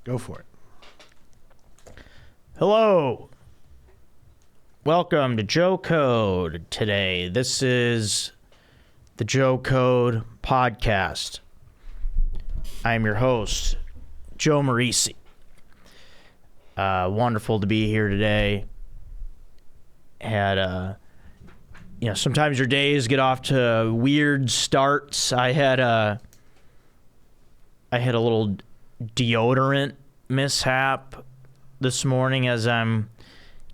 Go for it. Hello. Welcome to Joe Code today. This is the Joe Code podcast. I am your host, Joe Marrese. Wonderful to be here today. Sometimes your days get off to weird starts. I had a little deodorant mishap this morning as I'm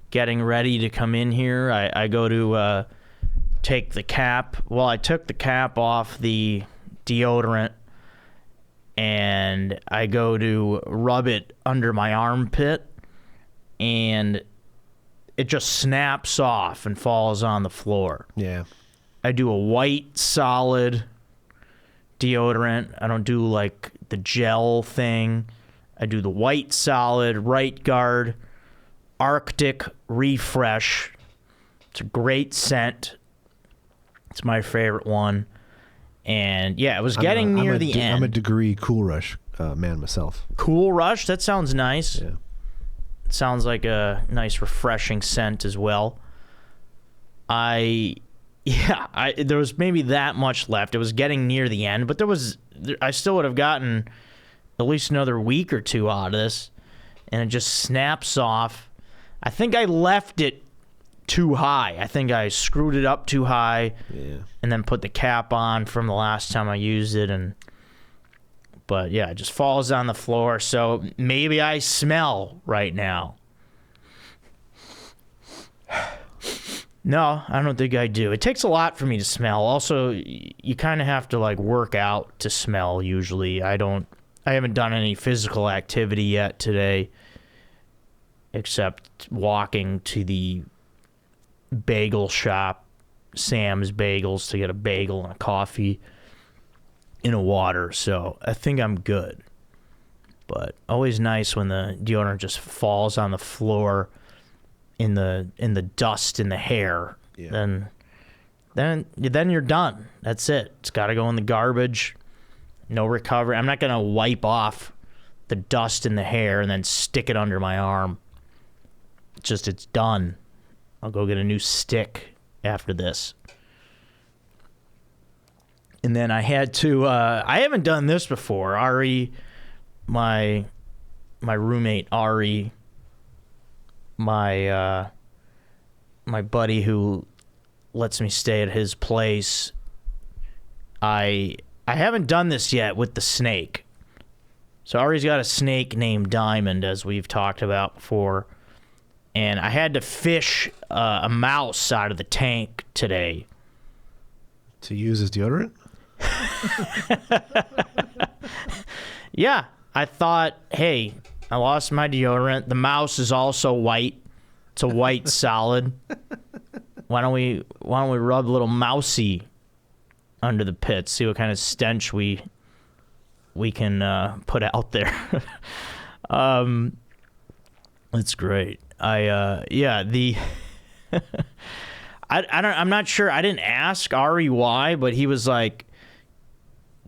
getting ready to come in here. I go to take the cap. Well, I took the cap off the deodorant and I go to rub it under my armpit and it just snaps off and falls on the floor. Yeah. I do a white solid deodorant. I don't do like the gel thing. I do the white solid right guard Arctic Refresh. It's a great scent. It's my favorite one. And yeah, it was getting near the end. I'm a degree Cool Rush man myself. Cool Rush? That sounds nice. Yeah. It sounds like a nice refreshing scent as well. There was maybe that much left. It was getting near the end, but I still would have gotten at least another week or two out of this, and it just snaps off. I think I left it too high. I think I screwed it up too high, and then put the cap on from the last time I used it, but yeah, it just falls on the floor, so maybe I smell right now. No, I don't think I do. It takes a lot for me to smell. Also, you kind of have to like work out to smell usually. I haven't done any physical activity yet today except walking to the bagel shop, Sam's Bagels, to get a bagel and a coffee in a water. So I think I'm good. But always nice when the deodorant just falls on the floor in the dust in the hair. Yeah. Then you're done. That's it. It's got to go in the garbage. No recovery. I'm not going to wipe off the dust in the hair and then stick it under my arm. It's done. I'll go get a new stick after this. And then I had to, I haven't done this before. Ari, my roommate, Ari, my buddy who lets me stay at his place, I haven't done this yet with the snake. So Ari's got a snake named Diamond, as we've talked about before. And I had to fish a mouse out of the tank today. To use as deodorant? Yeah, I thought, hey, I lost my deodorant. The mouse is also white. It's a white solid. Why don't we rub a little mousey under the pit, see what kind of stench we can put out there. That's great. I'm not sure. I didn't ask Ari why, but he was like,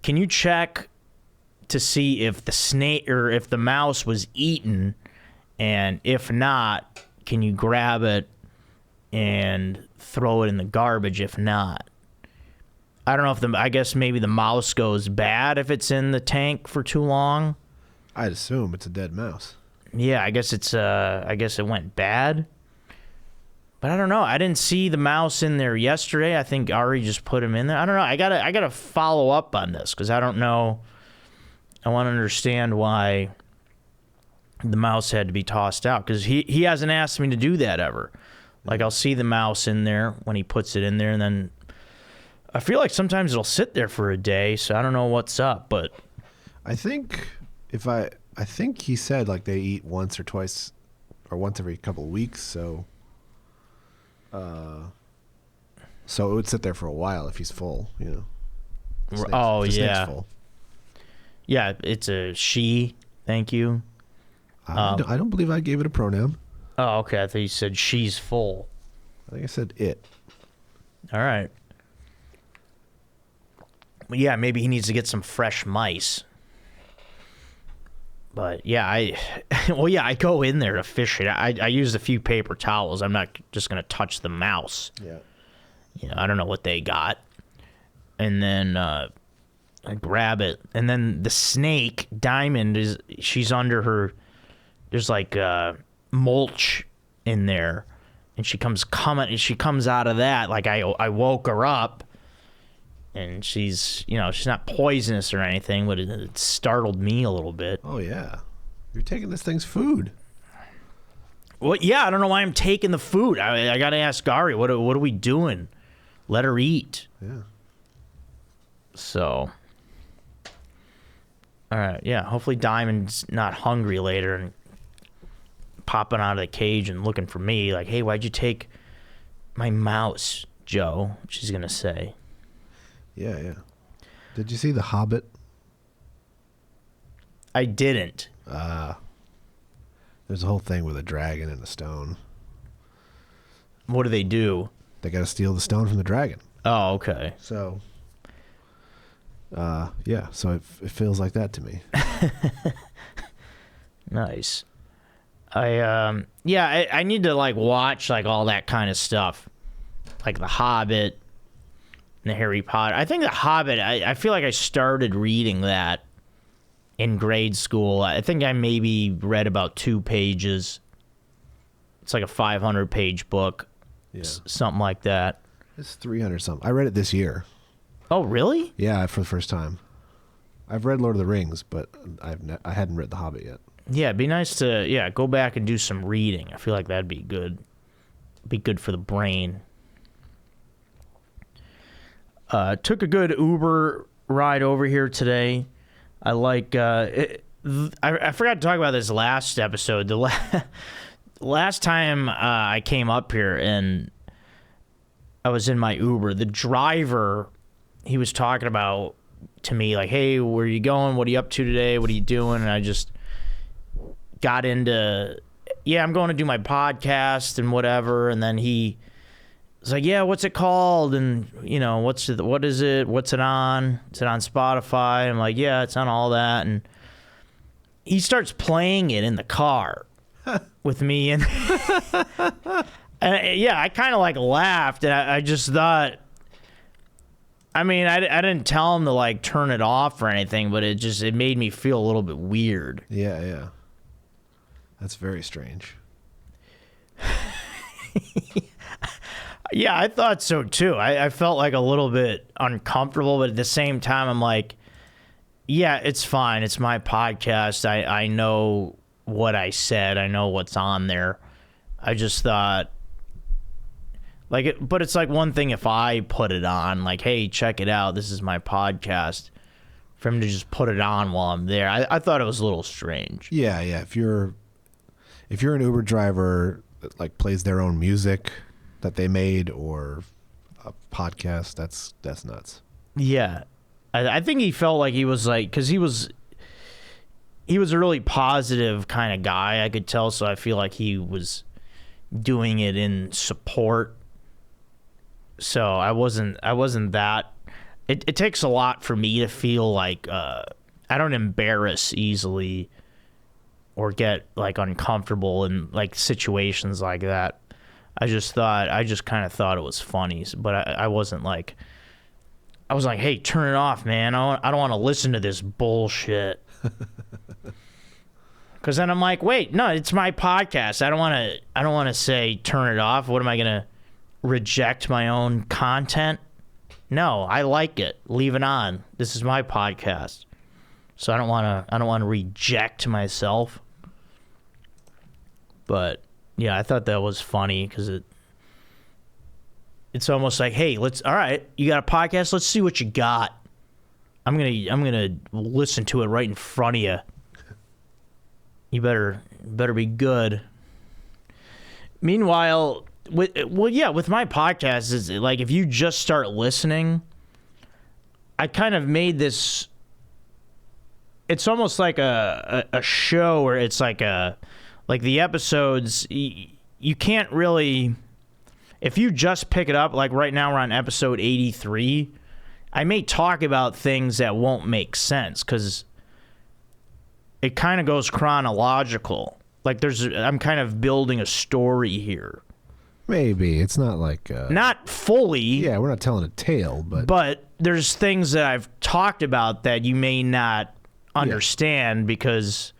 can you check to see if the snake or if the mouse was eaten, and if not, can you grab it and throw it in the garbage if not? I don't know I guess maybe the mouse goes bad if it's in the tank for too long. I'd assume it's a dead mouse. Yeah, I guess it went bad. But I don't know. I didn't see the mouse in there yesterday. I think Ari just put him in there. I don't know. I gotta follow up on this because I don't know. I want to understand why the mouse had to be tossed out, because he hasn't asked me to do that ever. Like, I'll see the mouse in there when he puts it in there, and then I feel like sometimes it'll sit there for a day, so I don't know what's up. But I think he said like they eat once or twice or once every couple of weeks, so it would sit there for a while if he's full, you know. Oh, yeah. Full. Yeah, it's a she. Thank you. I don't believe I gave it a pronoun. Oh, okay. I thought you said she's full. I think I said it. All right. Well, yeah, maybe he needs to get some fresh mice. But yeah, I go in there to fish it. I used a few paper towels. I'm not just gonna touch the mouse. Yeah. I don't know what they got. And then I grab it, and then the snake Diamond she's under her. There's like mulch in there, and she comes out of that. Like I woke her up, and she's not poisonous or anything, but it startled me a little bit. Oh yeah, you're taking this thing's food. Well, yeah, I don't know why I'm taking the food. I got to ask Ari, what are we doing? Let her eat. Yeah. So, all right, yeah. Hopefully Diamond's not hungry later and popping out of the cage and looking for me. Like, hey, why'd you take my mouse, Joe? She's gonna say. Yeah, yeah. Did you see The Hobbit? I didn't. There's a whole thing with a dragon and a stone. What do they do? They got to steal the stone from the dragon. Oh, okay. So, yeah. So it feels like that to me. Nice. I need to like watch like all that kind of stuff, like The Hobbit and the Harry Potter. I think The Hobbit. I feel like I started reading that in grade school. I think I maybe read about 2 pages. It's like a 500-page book, something like that. It's 300 something. I read it this year. Oh, really? Yeah, for the first time. I've read Lord of the Rings, but I hadn't read The Hobbit yet. Yeah, it'd be nice to go back and do some reading. I feel like that'd be good. Be good for the brain. Took a good Uber ride over here today. I like. I forgot to talk about this last episode. The last time I came up here and I was in my Uber, the driver, he was talking about to me like, "Hey, where are you going? What are you up to today? What are you doing?" And I just got into, I'm going to do my podcast and whatever. And then he was like, yeah, what's it called? And, what is it? What's it on? Is it on Spotify? I'm like, yeah, it's on all that. And he starts playing it in the car with me. And, I kind of like laughed. And I just thought, I mean, I didn't tell him to like turn it off or anything, but it made me feel a little bit weird. Yeah, yeah. That's very strange. Yeah, I thought so too. I felt like a little bit uncomfortable, but at the same time, I'm like, yeah, it's fine. It's my podcast. I know what I said. I know what's on there. I just thought, but it's like one thing if I put it on, like, hey, check it out. This is my podcast. For him to just put it on while I'm there, I thought it was a little strange. Yeah, yeah. If you're an Uber driver that like plays their own music that they made or a podcast, that's nuts. Yeah. I think he felt like he was like, because he was a really positive kind of guy, I could tell, so I feel like he was doing it in support. So I wasn't that. It takes a lot for me to feel like I don't embarrass easily or get like uncomfortable in like situations like that. I just kind of thought it was funny, but I wasn't like, I was like, hey, turn it off, man. I don't want to listen to this bullshit. Because then I'm like, wait, no, it's my podcast. I don't want to say turn it off. What am I gonna reject my own content? No, I like it. Leave it on. This is my podcast. So I don't want to reject myself. But yeah, I thought that was funny because it's almost like, hey, all right, you got a podcast? Let's see what you got. I'm gonna listen to it right in front of you. You better be good. Meanwhile, with my podcast, is like if you just start listening, I kind of made this. It's almost like a show where it's like the episodes. You can't really, if you just pick it up. Like right now, we're on episode 83. I may talk about things that won't make sense because, it kind of goes chronological. Like I'm kind of building a story here. Maybe. It's not like... Not fully. Yeah, we're not telling a tale, but... But there's things that I've talked about that you may not understand because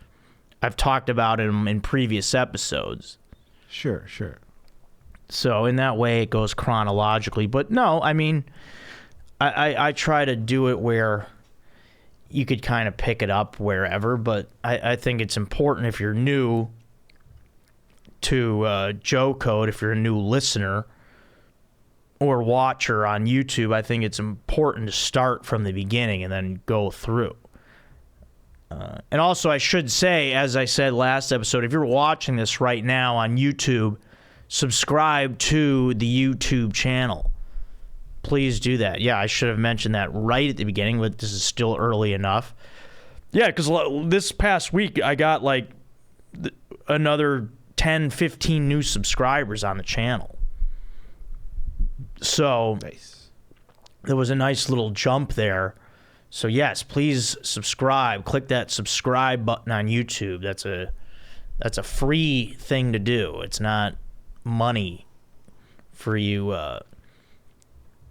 I've talked about them in previous episodes. Sure. So in that way, it goes chronologically. But no, I mean, I try to do it where you could kind of pick it up wherever. But I think it's important if you're new to Joe Code, if you're a new listener or watcher on YouTube, I think it's important to start from the beginning and then go through. And also, I should say, as I said last episode, if you're watching this right now on YouTube, subscribe to the YouTube channel. Please do that. Yeah, I should have mentioned that right at the beginning, but this is still early enough. Yeah, because this past week, I got like another 10, 15 new subscribers on the channel. So nice. There was a nice little jump there. So yes, please subscribe. Click that subscribe button on YouTube. That's a free thing to do. It's not money for you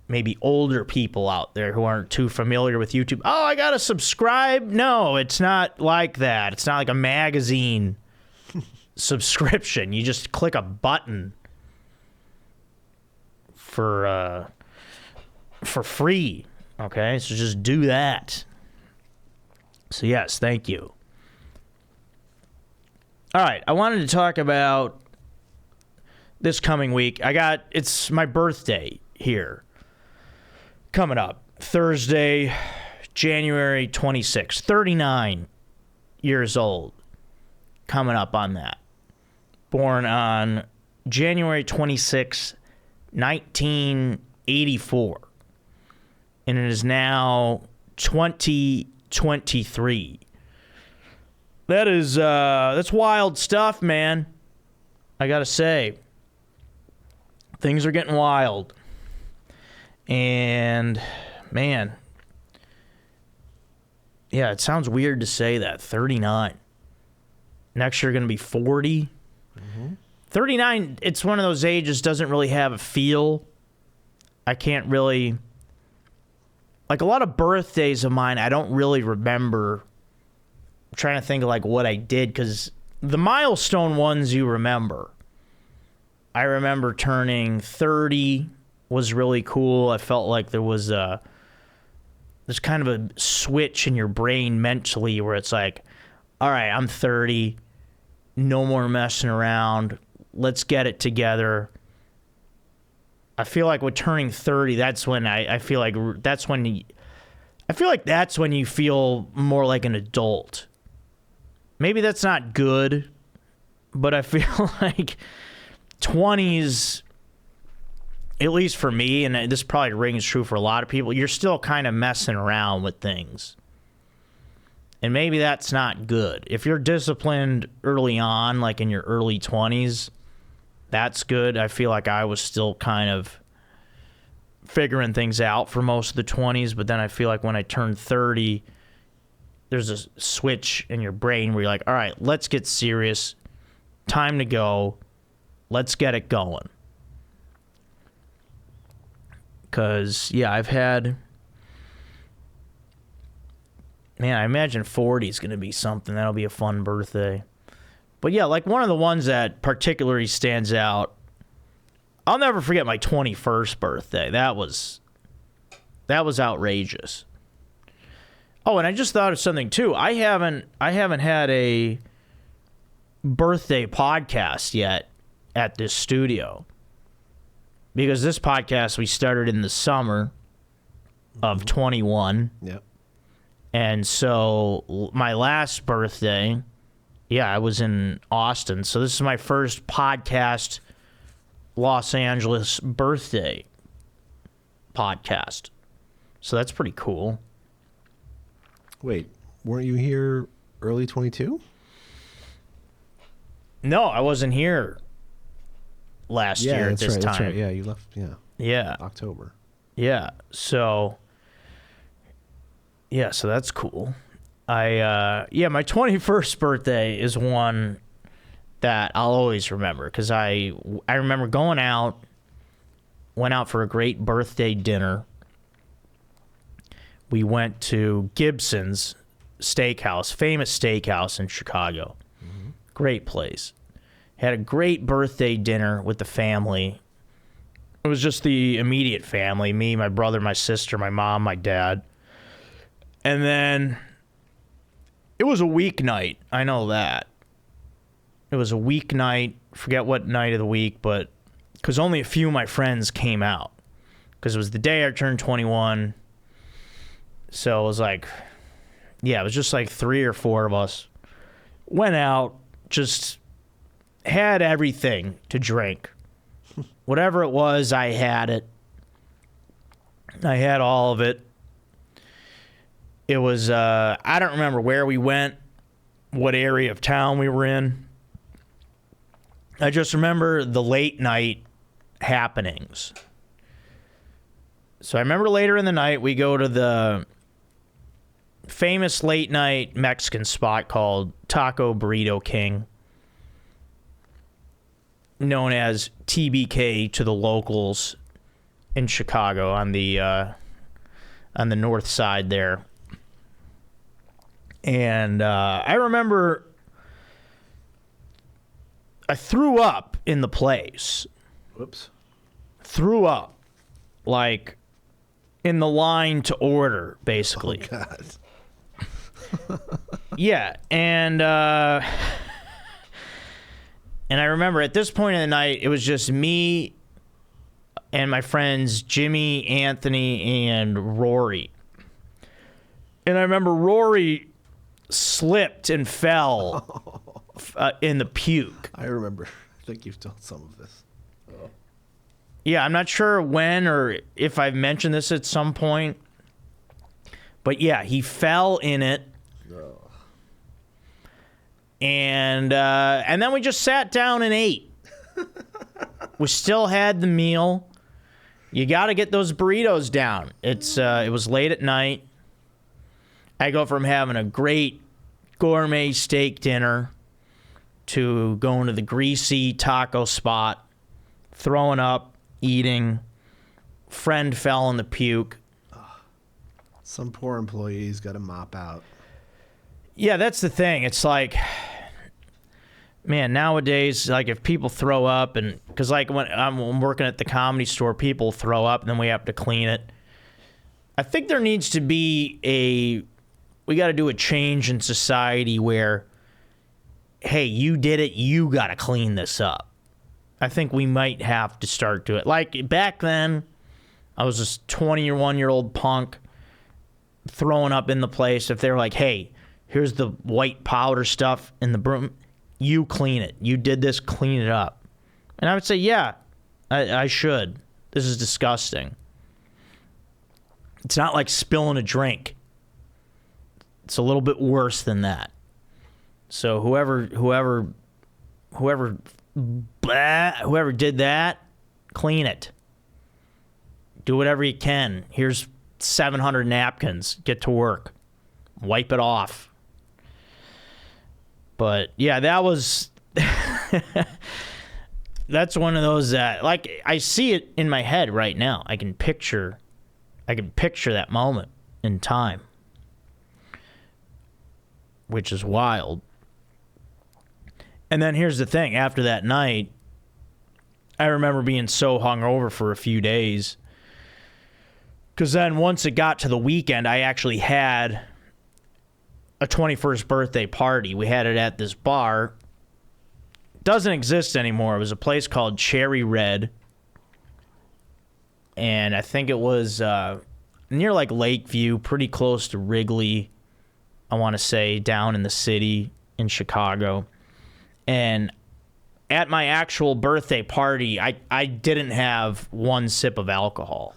maybe older people out there who aren't too familiar with YouTube. Oh, I gotta subscribe. No, it's not like that. It's not like a magazine subscription. You just click a button for free. Okay, so just do that. So yes, thank you. All right, I wanted to talk about this coming week. It's my birthday here. Coming up Thursday, January 26th, 39 years old. Coming up on that. Born on January 26, 1984. And it is now 2023. That's wild stuff, man. I gotta say. Things are getting wild. And, man. Yeah, it sounds weird to say that. 39. Next year going to be 40. Mm-hmm. 39, it's one of those ages, doesn't really have a feel. I can't really... Like, a lot of birthdays of mine, I don't really remember. I'm trying to think of, like, what I did, because the milestone ones you remember. I remember turning 30 was really cool. I felt like there's kind of a switch in your brain mentally where it's like, all right, I'm 30, no more messing around, let's get it together. I feel like with turning 30, that's when I feel like that's when you feel more like an adult. Maybe that's not good, but I feel like 20s, at least for me, and this probably rings true for a lot of people, you're still kind of messing around with things. And maybe that's not good. If you're disciplined early on, like in your early 20s, that's good. I feel like I was still kind of figuring things out for most of the 20s, but then I feel like when I turned 30, there's a switch in your brain where you're like, all right, let's get serious. Time to go. Let's get it going. Because, yeah, I imagine 40 is going to be something. That'll be a fun birthday. But, yeah, like one of the ones that particularly stands out, I'll never forget my 21st birthday. That was outrageous. Oh, and I just thought of something, too. I haven't had a birthday podcast yet at this studio. Because this podcast we started in the summer of 21. Yep. And so my last birthday, I was in Austin. So this is my first podcast Los Angeles birthday podcast. So that's pretty cool. Wait, weren't you here early 22? No, I wasn't here last year at this time. That's right. Yeah, you left. Yeah. October. Yeah. So that's cool. My 21st birthday is one that I'll always remember because I remember went out for a great birthday dinner. We went to Gibson's Steakhouse, famous steakhouse in Chicago. Mm-hmm. Great place. Had a great birthday dinner with the family. It was just the immediate family, me, my brother, my sister, my mom, my dad. And then it was a weeknight. I know that. It was a weeknight. Forget what night of the week, but because only a few of my friends came out. Because it was the day I turned 21. So it was like, yeah, it was just like 3 or 4 of us. Went out, just had everything to drink. Whatever it was, I had it. I had all of it. It was, I don't remember where we went, what area of town we were in. I just remember the late night happenings. So I remember later in the night, we go to the famous late night Mexican spot called Taco Burrito King, known as TBK to the locals in Chicago on the north side there. And I remember I threw up in the place. Whoops. Threw up, like, in the line to order, basically. Oh, God. Yeah, and I remember at this point in the night, it was just me and my friends Jimmy, Anthony, and Rory. And I remember Rory slipped and fell in the puke. I remember. I think you've told some of this. Oh. Yeah, I'm not sure when or if I've mentioned this at some point. But yeah, he fell in it. Oh. And then we just sat down and ate. We still had the meal. You got to get those burritos down. It was late at night. I go from having a great gourmet steak dinner to going to the greasy taco spot, throwing up, eating. Friend fell in the puke. Some poor employee's got to mop out. Yeah, that's the thing. It's like, man, nowadays, like if people throw up, and because like when I'm working at the Comedy Store, people throw up and then we have to clean it. I think there needs to be we got to do a change in society where, hey, you did it, you got to clean this up. I think we might have to start doing it. Like back then, I was this 21-year-old punk throwing up in the place. If they're like, hey, here's the white powder stuff in the broom, you clean it. You did this, clean it up. And I would say, yeah, I should. This is disgusting. It's not like spilling a drink. It's a little bit worse than that. So whoever did that, clean it. Do whatever you can. Here's 700 napkins. Get to work. Wipe it off. But yeah, that was that's one of those that, like, I see it in my head right now. I can picture that moment in time, which is wild. And then here's the thing. After that night, I remember being so hungover for a few days. Because then once it got to the weekend, I actually had a 21st birthday party. We had it at this bar. Doesn't exist anymore. It was a place called Cherry Red. And I think it was near like Lakeview, pretty close to Wrigley, I want to say, down in the city in Chicago. And at my actual birthday party, I didn't have one sip of alcohol.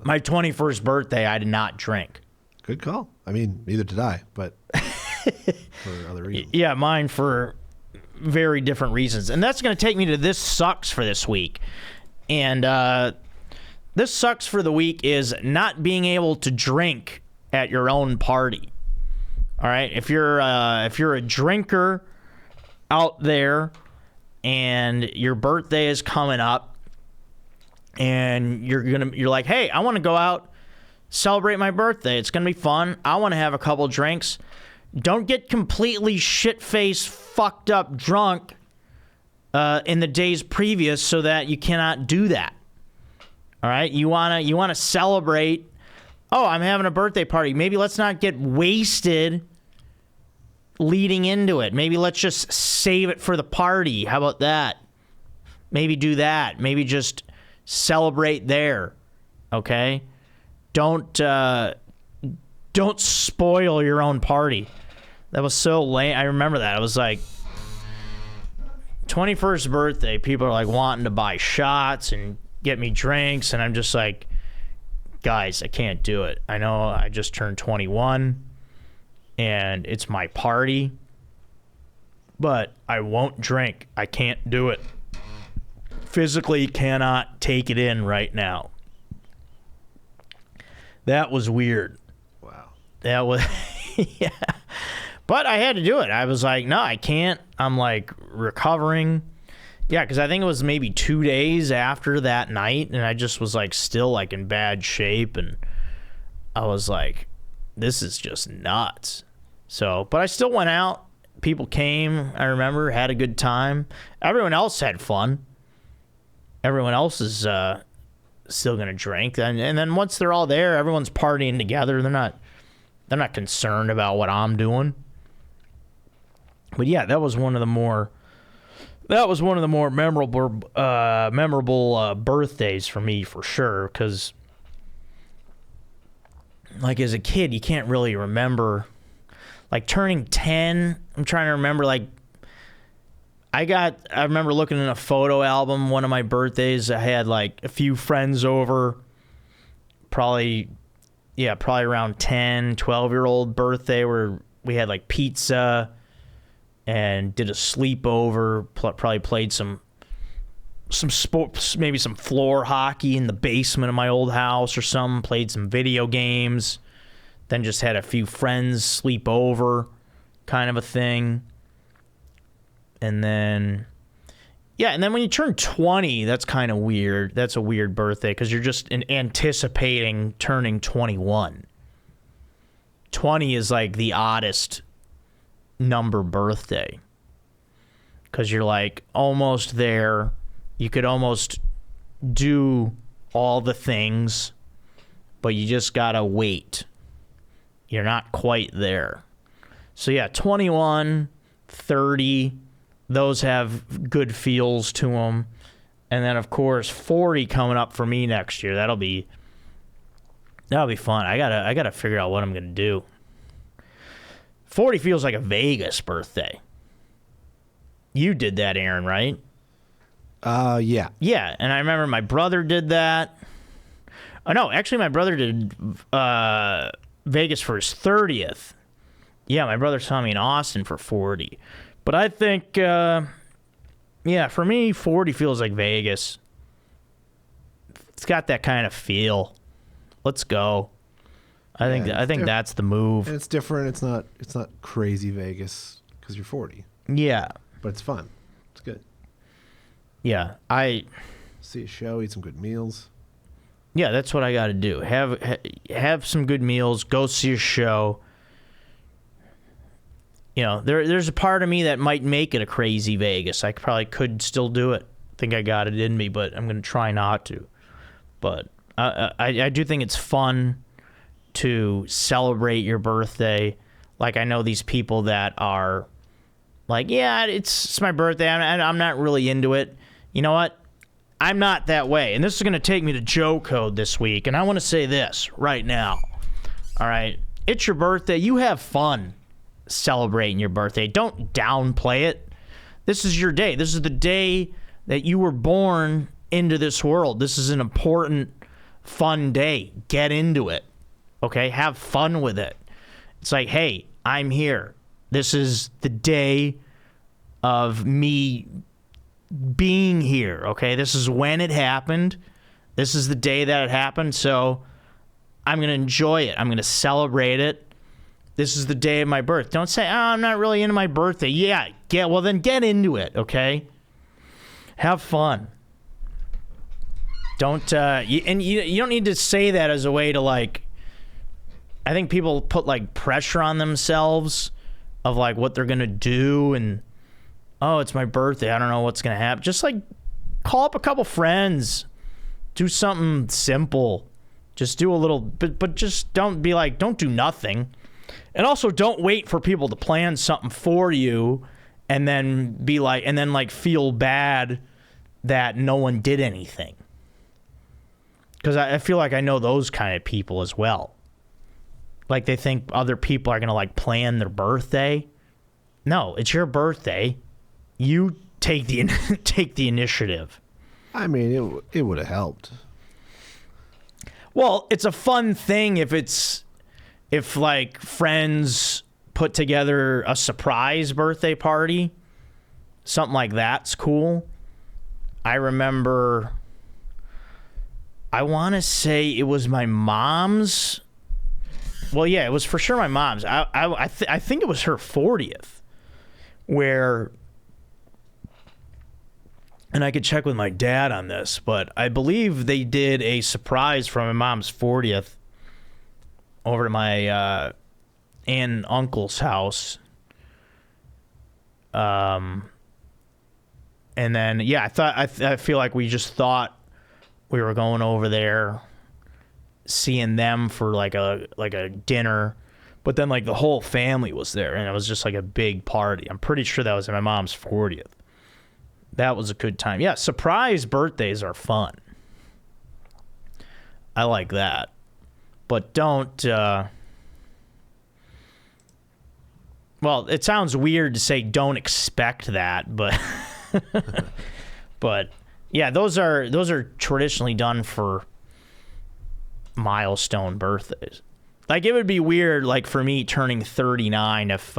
My 21st birthday, I did not drink. Good call. I mean, neither did I, but for other reasons. Yeah, mine for very different reasons. And that's going to take me to This Sucks for this week. And This Sucks for the week is not being able to drink at your own party. All right, if you're a drinker out there and your birthday is coming up and you're like, hey, I want to go out, celebrate my birthday. It's gonna be fun. I want to have a couple drinks. Don't get completely shit-faced, fucked up drunk in the days previous so that you cannot do that. All right, you wanna celebrate. Oh, I'm having a birthday party. Maybe let's not get wasted leading into it. Maybe let's just save it for the party. How about that? Maybe do that. Maybe just celebrate there. Okay? Don't spoil your own party. That was so lame. I remember that. I was like, 21st birthday, people are like wanting to buy shots and get me drinks, and I'm just like, guys, I can't do it. I know I just turned 21 and it's my party, but I won't drink. I can't do it. Physically cannot take it in right now. That was weird. Wow. That was, yeah. But I had to do it. I was like, no, I can't. I'm like recovering. Yeah, because I think it was maybe 2 days after that night, and I just was like still like in bad shape, and I was like, this is just nuts. So, but I still went out. People came, I remember, had a good time. Everyone else had fun. Everyone else is still gonna drink, and then once they're all there, everyone's partying together. They're not concerned about what I'm doing. But yeah, that was one of the more memorable birthdays for me, for sure, because like as a kid you can't really remember, like turning 10. I'm trying to remember, like I remember looking in a photo album one of my birthdays. I had like a few friends over, probably around 10, 12-year-old birthday, where we had like pizza and did a sleepover, probably played some sports, maybe some floor hockey in the basement of my old house or something, played some video games, then just had a few friends sleep over, kind of a thing. And then when you turn 20, that's kind of weird. That's a weird birthday because you're just anticipating turning 21. 20 is like the oddest number birthday because you're like almost there. You could almost do all the things, but you just gotta wait. You're not quite there. So yeah, 21, 30, those have good feels to them. And then of course 40 coming up for me next year. That'll be fun. I gotta figure out what I'm gonna do. 40 feels like a Vegas birthday. You did that, Aaron, right? Yeah. Yeah, and I remember my brother did that. Oh, no, actually my brother did Vegas for his 30th. Yeah, my brother saw me in Austin for 40. But I think, for me, 40 feels like Vegas. It's got that kind of feel. Let's go. I think that's the move. And it's different. It's not crazy Vegas because you're 40. Yeah. But it's fun. It's good. Yeah, I see a show, eat some good meals. Yeah, that's what I got to do. Have some good meals, go see a show. You know, there's a part of me that might make it a crazy Vegas. I probably could still do it. I think I got it in me, but I'm going to try not to. But I do think it's fun to celebrate your birthday. Like, I know these people that are like, yeah, it's my birthday. I'm not really into it. You know what? I'm not that way. And this is going to take me to Joe Code this week. And I want to say this right now. All right? It's your birthday. You have fun celebrating your birthday. Don't downplay it. This is your day. This is the day that you were born into this world. This is an important, fun day. Get into it. Okay? Have fun with it. It's like, hey, I'm here. This is the day of me being here, okay? This is when it happened. This is the day that it happened, so I'm going to enjoy it. I'm going to celebrate it. This is the day of my birth. Don't say, oh, I'm not really into my birthday. Yeah, well then get into it, okay? Have fun. Don't, you don't need to say that as a way to like, I think people put like pressure on themselves of like what they're going to do and, oh, it's my birthday. I don't know what's going to happen. Just like call up a couple friends. Do something simple. Just do a little, but just don't be like, don't do nothing. And also don't wait for people to plan something for you and then be like, and then like feel bad that no one did anything. Because I feel like I know those kind of people as well. Like they think other people are going to like plan their birthday. No, it's your birthday. You take the initiative. I mean, it would have helped. Well, it's a fun thing if like friends put together a surprise birthday party. Something like that's cool. I remember, I want to say it was my mom's. Well, yeah, it was for sure my mom's. I think it was her 40th, where, and I could check with my dad on this, but I believe they did a surprise for my mom's 40th over to my aunt and uncle's house. And then, yeah, I feel like we just thought we were going over there, seeing them for like a dinner, but then like the whole family was there and it was just like a big party. I'm pretty sure that was my mom's 40th. That was a good time. Yeah, surprise birthdays are fun. I like that. But don't, well, it sounds weird to say don't expect that, but but yeah, those are traditionally done for milestone birthdays. Like it would be weird like for me turning 39 if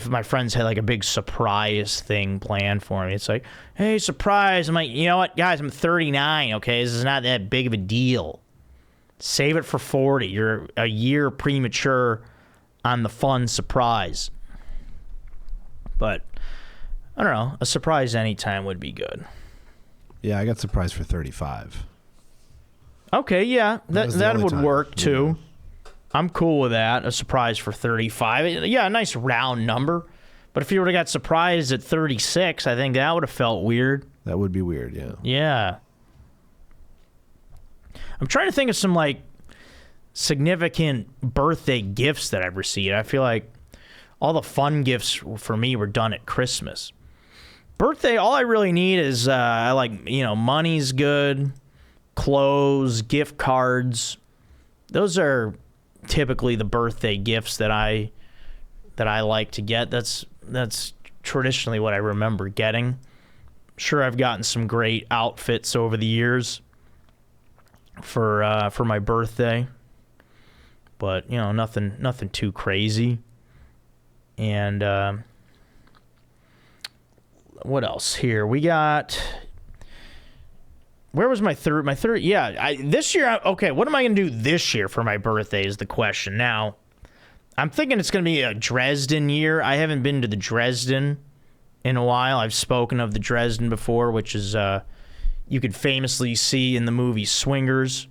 my friends had like a big surprise thing planned for me. It's like, hey, surprise. I'm like, you know what, guys, I'm 39, okay? This is not that big of a deal. Save it for 40. You're a year premature on the fun surprise. But I don't know, a surprise anytime would be good. Yeah, I got surprised for 35. Okay, yeah, that would work too. Yeah. I'm cool with that. A surprise for 35. Yeah, a nice round number. But if you would have got surprised at 36, I think that would have felt weird. That would be weird, yeah. Yeah. I'm trying to think of some like significant birthday gifts that I've received. I feel like all the fun gifts for me were done at Christmas. Birthday, all I really need is I like, money's good, clothes, gift cards. Those are typically the birthday gifts that I like to get. That's traditionally what I remember getting. Sure, I've gotten some great outfits over the years for my birthday, but nothing too crazy. And what else here? We got. Where was my third? Yeah, this year. Okay, what am I going to do this year for my birthday is the question. Now, I'm thinking it's going to be a Dresden year. I haven't been to the Dresden in a while. I've spoken of the Dresden before, which is you could famously see in the movie Swingers,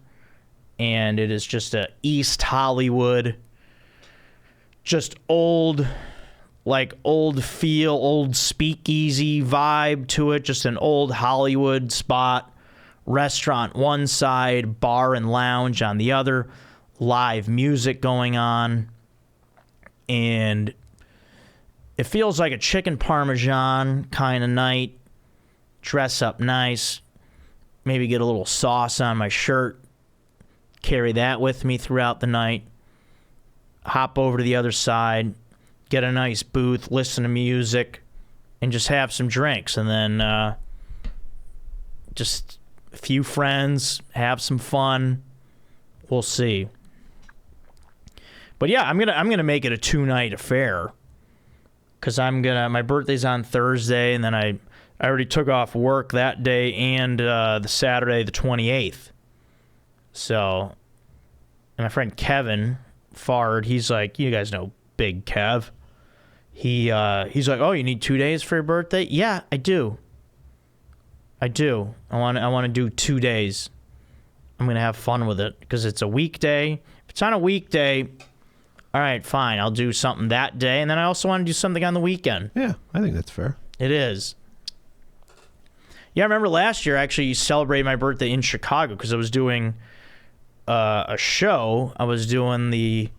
and it is just a East Hollywood, just old feel, old speakeasy vibe to it. Just an old Hollywood spot. Restaurant one side, bar and lounge on the other, live music going on, and it feels like a chicken parmesan kind of night. Dress up nice, maybe get a little sauce on my shirt, carry that with me throughout the night, hop over to the other side, get a nice booth, listen to music, and just have some drinks, and then just a few friends, have some fun. We'll see. But yeah, I'm gonna make it a 2-night affair, because my birthday's on Thursday, and then I already took off work that day and the Saturday the 28th. So, and my friend Kevin Fard, he's like, you guys know Big Kev. He's like, oh, you need 2 days for your birthday? Yeah, I do. I want to do 2 days. I'm going to have fun with it because it's a weekday. If it's on a weekday, all right, fine. I'll do something that day. And then I also want to do something on the weekend. Yeah, I think that's fair. It is. Yeah, I remember last year I actually celebrated my birthday in Chicago because I was doing a show. I was doing the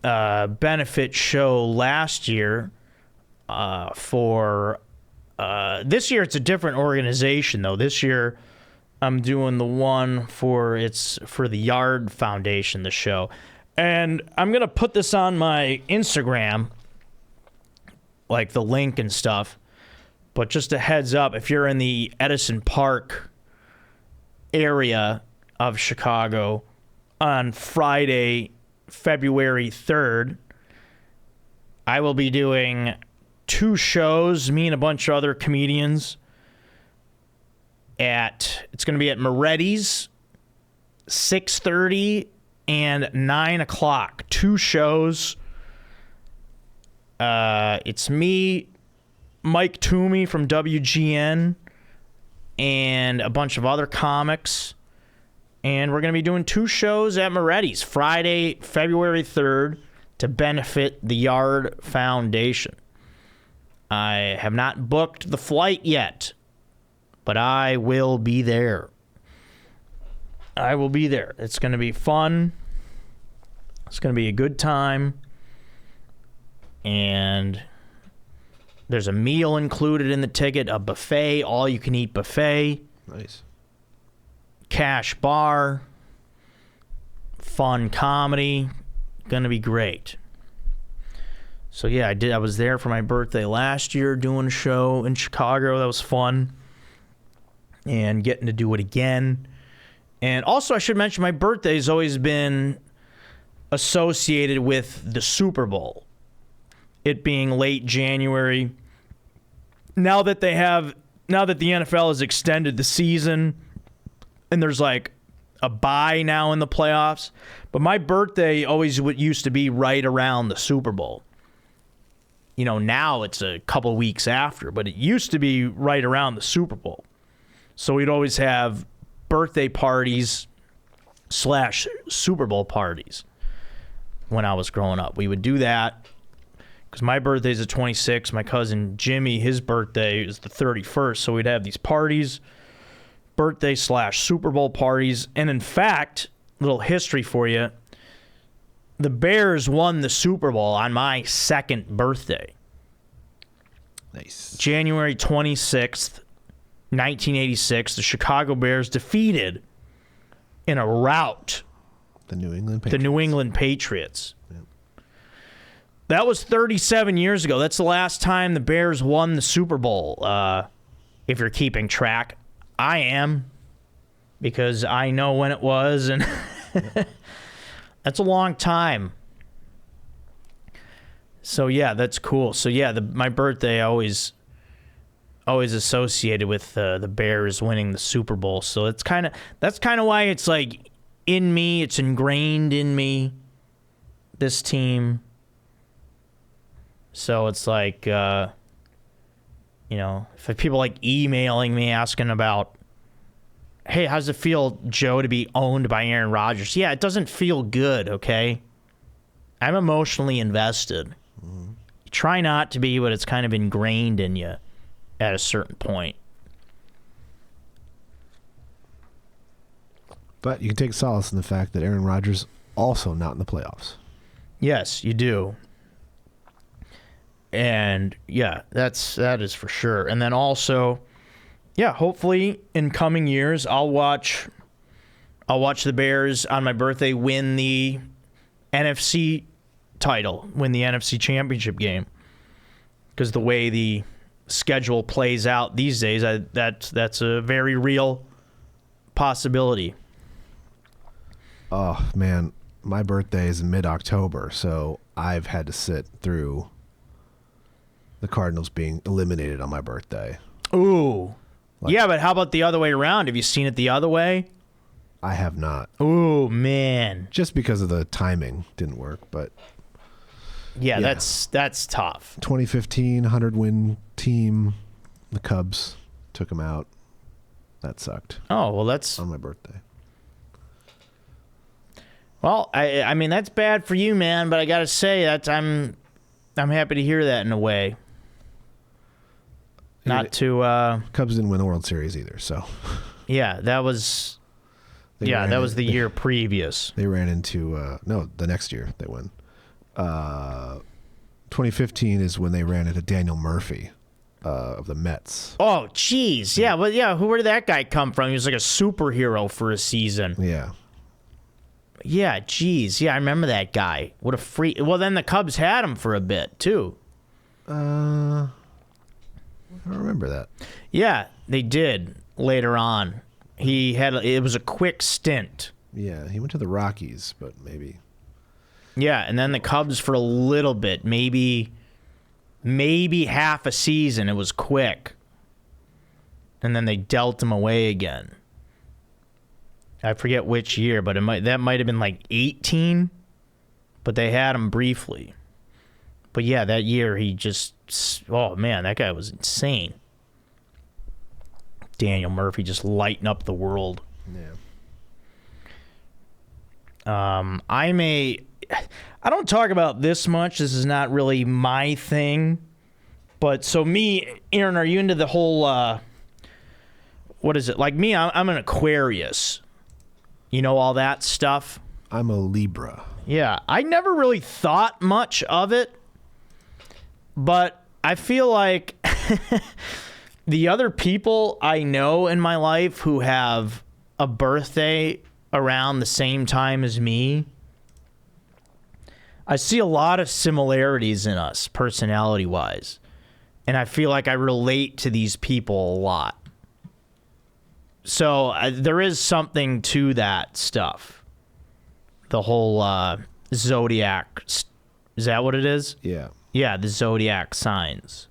benefit show last year for this year. It's a different organization though. This year I'm doing the one for the Yard Foundation, the show, and I'm gonna put this on my Instagram, like the link and stuff. But just a heads up, if you're in the Edison Park area of Chicago on Friday, February 3rd, I will be doing 2 shows, me and a bunch of other comedians. It's going to be at Marrese's, 6:30 and 9 o'clock. 2 shows. It's me, Mike Toomey from WGN, and a bunch of other comics. And we're going to be doing 2 shows at Marrese's Friday, February 3rd to benefit the Yard Foundation. I have not booked the flight yet, but I will be there. I will be there. It's going to be fun. It's going to be a good time. And there's a meal included in the ticket, a buffet, all-you-can-eat buffet. Nice. Cash bar. Fun comedy. Gonna be great. So yeah, I was there for my birthday last year doing a show in Chicago. That was fun. And getting to do it again. And also I should mention my birthday has always been associated with the Super Bowl. It being late January. Now that the NFL has extended the season and there's like a bye now in the playoffs, but my birthday always used to be right around the Super Bowl. You know, now it's a couple weeks after, but it used to be right around the Super Bowl. So we'd always have birthday parties / Super Bowl parties when I was growing up. We would do that. Because my birthday's the 26th. My cousin Jimmy, his birthday is the 31st. So we'd have these parties, birthday / Super Bowl parties. And in fact, little history for you, the Bears won the Super Bowl on my 2nd birthday. Nice. January 26th, 1986, the Chicago Bears defeated in a rout The New England Patriots. Yep. That was 37 years ago. That's the last time the Bears won the Super Bowl. If you're keeping track, I am, because I know when it was, and that's a long time. So yeah, that's cool. So yeah, my birthday always associated with the Bears winning the Super Bowl. So that's kind of why it's like in me. It's ingrained in me. This team. So it's like, if people like emailing me asking about, hey, how's it feel, Joe, to be owned by Aaron Rodgers? Yeah, it doesn't feel good, okay? I'm emotionally invested. Mm-hmm. You try not to be, but it's kind of ingrained in you at a certain point. But you can take solace in the fact that Aaron Rodgers also not in the playoffs. Yes, you do. And yeah, that is for sure. And then also, yeah, hopefully in coming years I'll watch the Bears on my birthday win the NFC title, win the NFC Championship game. Because the way the schedule plays out these days, that's a very real possibility. Oh man, my birthday is in mid-October, so I've had to sit through the Cardinals being eliminated on my birthday. Ooh. Yeah, but how about the other way around? Have you seen it the other way? I have not. Oh man. Just because of the timing didn't work, but Yeah, that's tough. 2015 100-win team, the Cubs took them out. That sucked. Oh, well that's on my birthday. Well, I mean that's bad for you, man, but I got to say that I'm happy to hear that in a way. Not to Cubs didn't win the World Series either, so yeah, that was the year previous. They ran into the next year they won. 2015 is when they ran into Daniel Murphy of the Mets. Oh, jeez. Yeah, but yeah, where did that guy come from? He was like a superhero for a season. Yeah. Yeah, jeez. Yeah, I remember that guy. What a freak. Well, then the Cubs had him for a bit, too. I don't remember that. Yeah, they did later on. It was a quick stint. Yeah, he went to the Rockies, but maybe. Yeah, and then the Cubs for a little bit, maybe half a season. It was quick. And then they dealt him away again. I forget which year, but that might have been like 18, but they had him briefly. But yeah, that year oh man, that guy was insane. Daniel Murphy just lighting up the world. Yeah. I don't talk about this much. This is not really my thing. But so me, Aaron, are you into the whole, what is it? Like me, I'm an Aquarius. You know, all that stuff. I'm a Libra. Yeah, I never really thought much of it. But I feel like the other people I know in my life who have a birthday around the same time as me, I see a lot of similarities in us, personality-wise. And I feel like I relate to these people a lot. So there is something to that stuff. The whole Zodiac. Is that what it is? Yeah. Yeah, the Zodiac signs.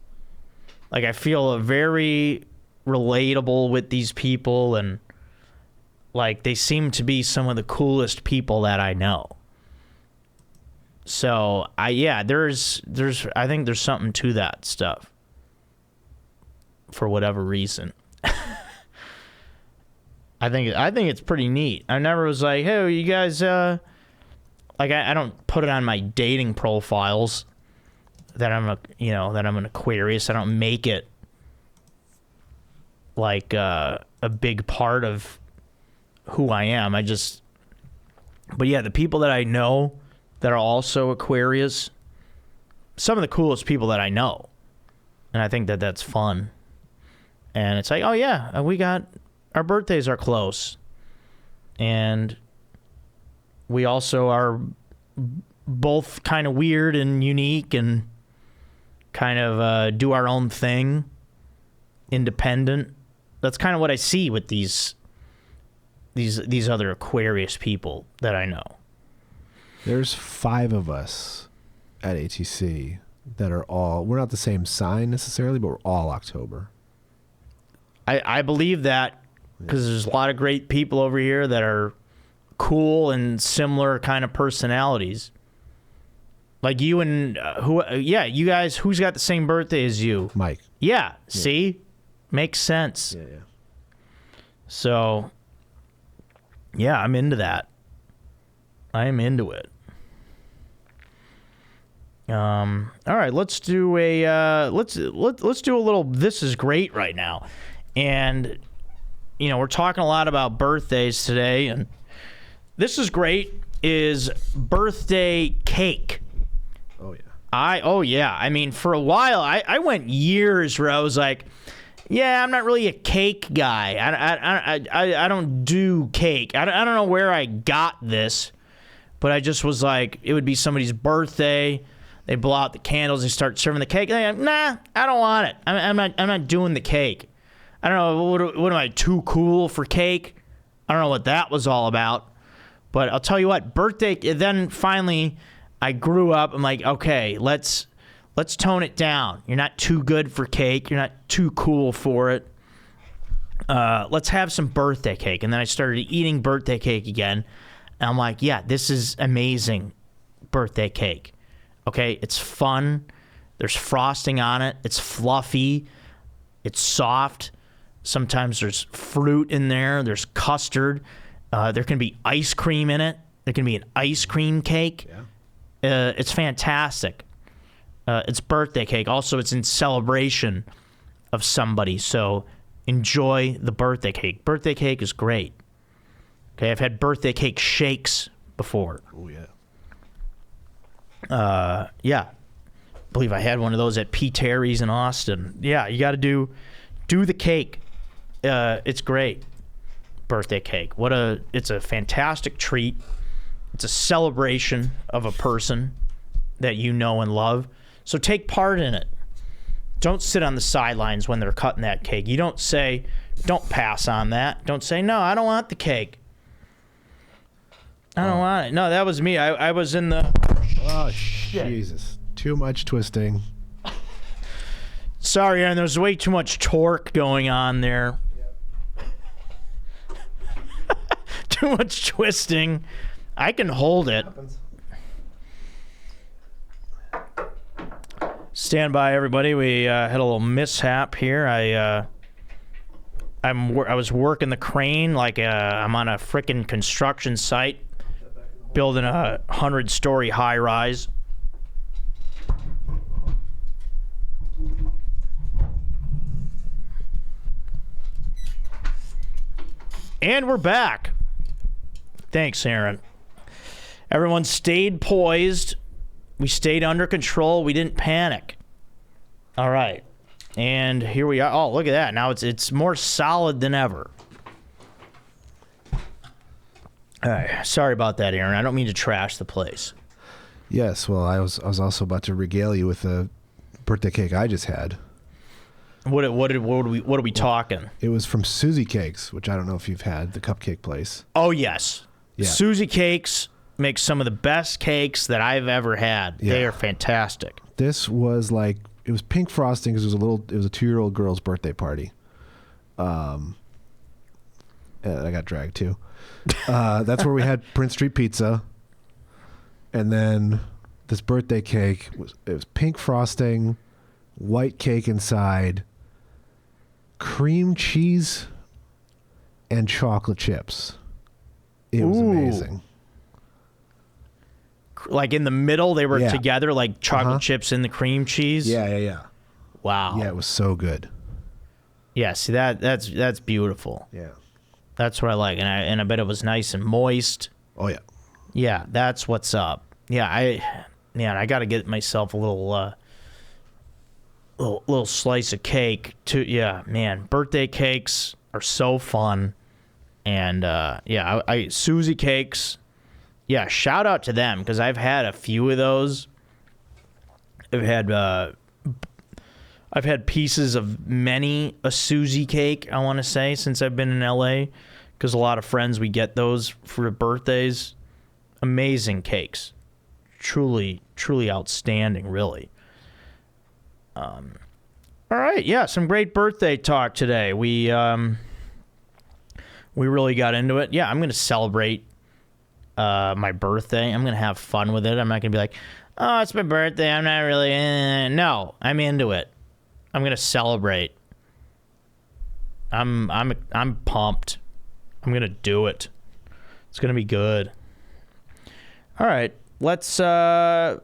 Like, I feel very relatable with these people, and, like, they seem to be some of the coolest people that I know. So, I think there's something to that stuff. For whatever reason. I think it's pretty neat. I never was like, hey, you guys, I don't put it on my dating profiles that I'm an Aquarius. I don't make it like a big part of who I am. But yeah, the people that I know that are also Aquarius, some of the coolest people that I know. And I think that that's fun. And it's like, oh yeah, our birthdays are close. And we also are both kind of weird and unique and kind of do our own thing, independent. That's kind of what I see with these other Aquarius people that I know. There's 5 of us at ATC that are we're not the same sign necessarily, but we're all October. I believe that because there's a lot of great people over here that are cool and similar kind of personalities. Like you and you guys, who's got the same birthday as you? Mike. Yeah, see? Makes sense. Yeah. So, yeah, I'm into that. I am into it. All right, let's do a let's do a little This Is Great right now. And we're talking a lot about birthdays today, and This Is Great is birthday cake. Oh yeah. I mean, for a while I went years where I was like, yeah, I'm not really a cake guy. I don't do cake. I don't know where I got this, but I just was like, it would be somebody's birthday. They blow out the candles. They start serving the cake. And nah, I don't want it. I'm not doing the cake. I don't know. What am I, too cool for cake? I don't know what that was all about. But I'll tell you what, birthday. Then finally, I grew up. I'm like, okay, let's tone it down. You're not too good for cake. You're not too cool for it. let's have some birthday cake. And then I started eating birthday cake again. And I'm like, yeah, this is amazing birthday cake. Okay, it's fun. There's frosting on it. It's fluffy. It's soft. Sometimes there's fruit in there. There's custard. There can be ice cream in it. There can be an ice cream cake. Yeah. It's fantastic. It's birthday cake. Also, it's in celebration of somebody. So enjoy the birthday cake. Birthday cake is great. Okay, I've had birthday cake shakes before. Oh, yeah. Yeah. I believe I had one of those at P. Terry's in Austin. Yeah, you got to do the cake. It's great. Birthday cake. It's a fantastic treat. It's a celebration of a person that you know and love. So take part in it. Don't sit on the sidelines when they're cutting that cake. You don't pass on that. Don't say, no, I don't want the cake. I don't want it. No, that was me. I was in the... Oh, Jesus. Too much twisting. Sorry, Aaron. There's way too much torque going on there. Too much twisting. I can hold it. Stand by, everybody. We had a little mishap here. I was working the crane like I'm on a freaking construction site, building a 100-story high-rise. And we're back. Thanks, Aaron. Everyone stayed poised. We stayed under control. We didn't panic. All right. And here we are. Oh, look at that. Now it's more solid than ever. All right. Sorry about that, Aaron. I don't mean to trash the place. Yes, well, I was also about to regale you with the birthday cake I just had. What are we talking? It was from Susie Cakes, which I don't know if you've had, the cupcake place. Oh, yes. Yeah. Susie Cakes makes some of the best cakes that I've ever had. Yeah. They are fantastic. This was like, it was pink frosting because it was a 2-year-old girl's birthday party. And I got dragged too. That's where we had Prince Street Pizza. And then this birthday cake it was pink frosting, white cake inside, cream cheese, and chocolate chips. It was amazing. Like in the middle, they were together, like chocolate chips and the cream cheese. Yeah. Wow. Yeah, it was so good. Yeah, see that's beautiful. Yeah. That's what I like, and I bet it was nice and moist. Oh yeah. Yeah, that's what's up. Yeah, I got to get myself a little slice of cake too. Yeah, man, birthday cakes are so fun, and I Susie Cakes. Yeah, shout out to them because I've had a few of those. I've had pieces of many a Susie cake, I want to say, since I've been in LA, because a lot of friends, we get those for birthdays. Amazing cakes. Truly, truly outstanding, really. All right, yeah, some great birthday talk today. We really got into it. Yeah, I'm going to celebrate my birthday. I'm going to have fun with it. I'm not going to be like, oh, it's my birthday. I'm not really... No, I'm into it. I'm going to celebrate. I'm pumped. I'm going to do it. It's going to be good. All right, let's get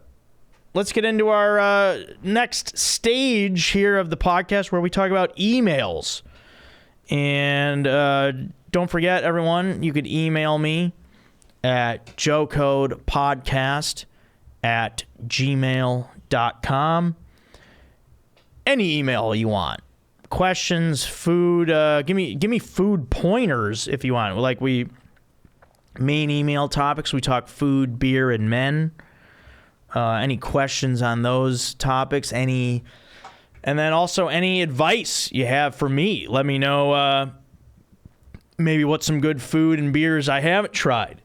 into our next stage here of the podcast where we talk about emails. And don't forget, everyone, you could email me at joecodepodcast@gmail.com. Any email you want. Questions, food, give me food pointers if you want. Like main email topics, we talk food, beer, and men. Any questions on those topics, and then also any advice you have for me. Let me know maybe what some good food and beers I haven't tried.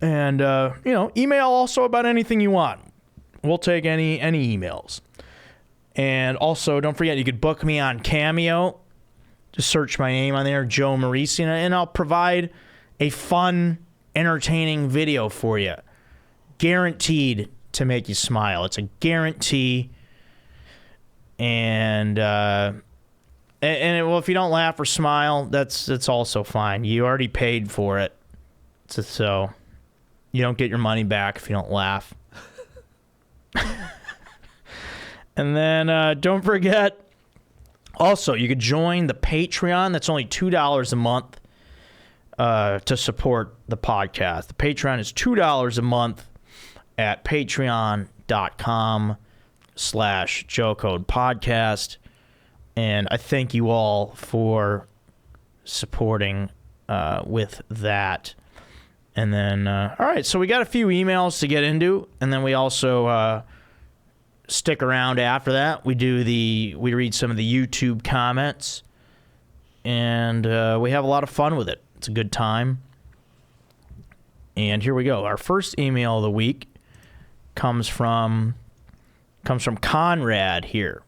And, email also about anything you want. We'll take any emails. And also, don't forget, you could book me on Cameo. Just search my name on there, Joe Marrese, and I'll provide a fun, entertaining video for you. Guaranteed to make you smile. It's a guarantee. And well, if you don't laugh or smile, that's also fine. You already paid for it. So you don't get your money back if you don't laugh. And then don't forget, also, you could join the Patreon. That's only $2 a month to support the podcast. The Patreon is $2 a month at patreon.com/JoeCodePodcast. And I thank you all for supporting with that. And then, all right, so we got a few emails to get into, and then we also stick around after that. We read some of the YouTube comments, and we have a lot of fun with it. It's a good time. And here we go. Our first email of the week comes from Conrad here.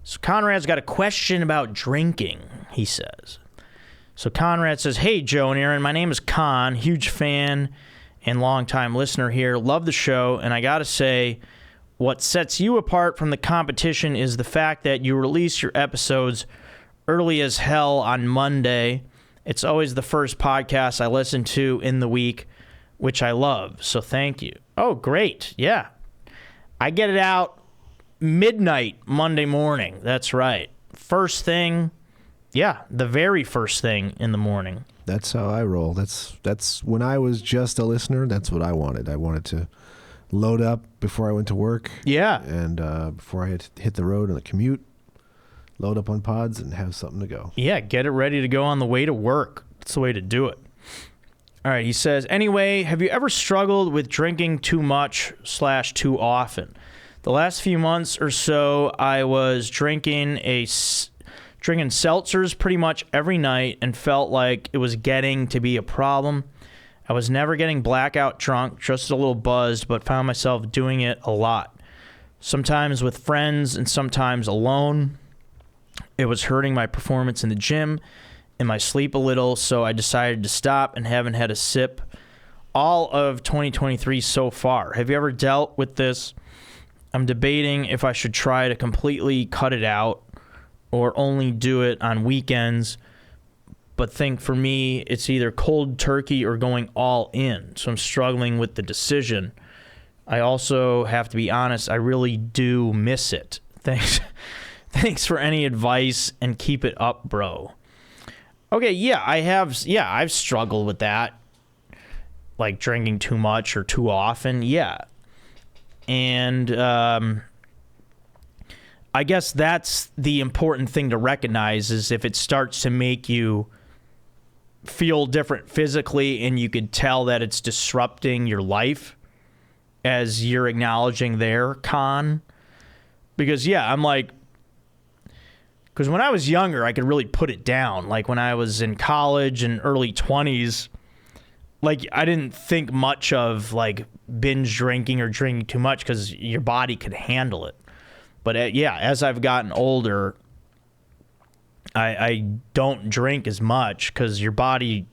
So Conrad's got a question about drinking, he says. So Conrad says, "Hey, Joe and Aaron, my name is Con, huge fan and longtime listener here. Love the show, and I gotta say, what sets you apart from the competition is the fact that you release your episodes early as hell on Monday. It's always the first podcast I listen to in the week, which I love, so thank you." Oh, great. Yeah. I get it out midnight Monday morning. That's right. First thing, yeah, the very first thing in the morning. That's how I roll. That's when I was just a listener, that's what I wanted. I wanted to load up before I went to work. Yeah. And before I had to hit the road on the commute, load up on pods and have something to go. Yeah, get it ready to go on the way to work. That's the way to do it. All right, he says, anyway, have you ever struggled with drinking too much / too often? The last few months or so, I was drinking seltzers pretty much every night and felt like it was getting to be a problem. I was never getting blackout drunk, just a little buzzed, but found myself doing it a lot. Sometimes with friends and sometimes alone. It was hurting my performance in the gym and my sleep a little, so I decided to stop and haven't had a sip all of 2023 so far. Have you ever dealt with this? I'm debating if I should try to completely cut it out or only do it on weekends, but think for me it's either cold turkey or going all in, so I'm struggling with the decision. I also have to be honest, I really do miss it. Thanks for any advice and keep it up, bro. Okay, yeah, I've struggled with that. Like drinking too much or too often, yeah. And I guess that's the important thing to recognize is if it starts to make you feel different physically and you could tell that it's disrupting your life as you're acknowledging their con. Because, yeah, I'm like, because when I was younger, I could really put it down. Like when I was in college and early 20s, like I didn't think much of like binge drinking or drinking too much because your body could handle it. But yeah, as I've gotten older, I don't drink as much because your body,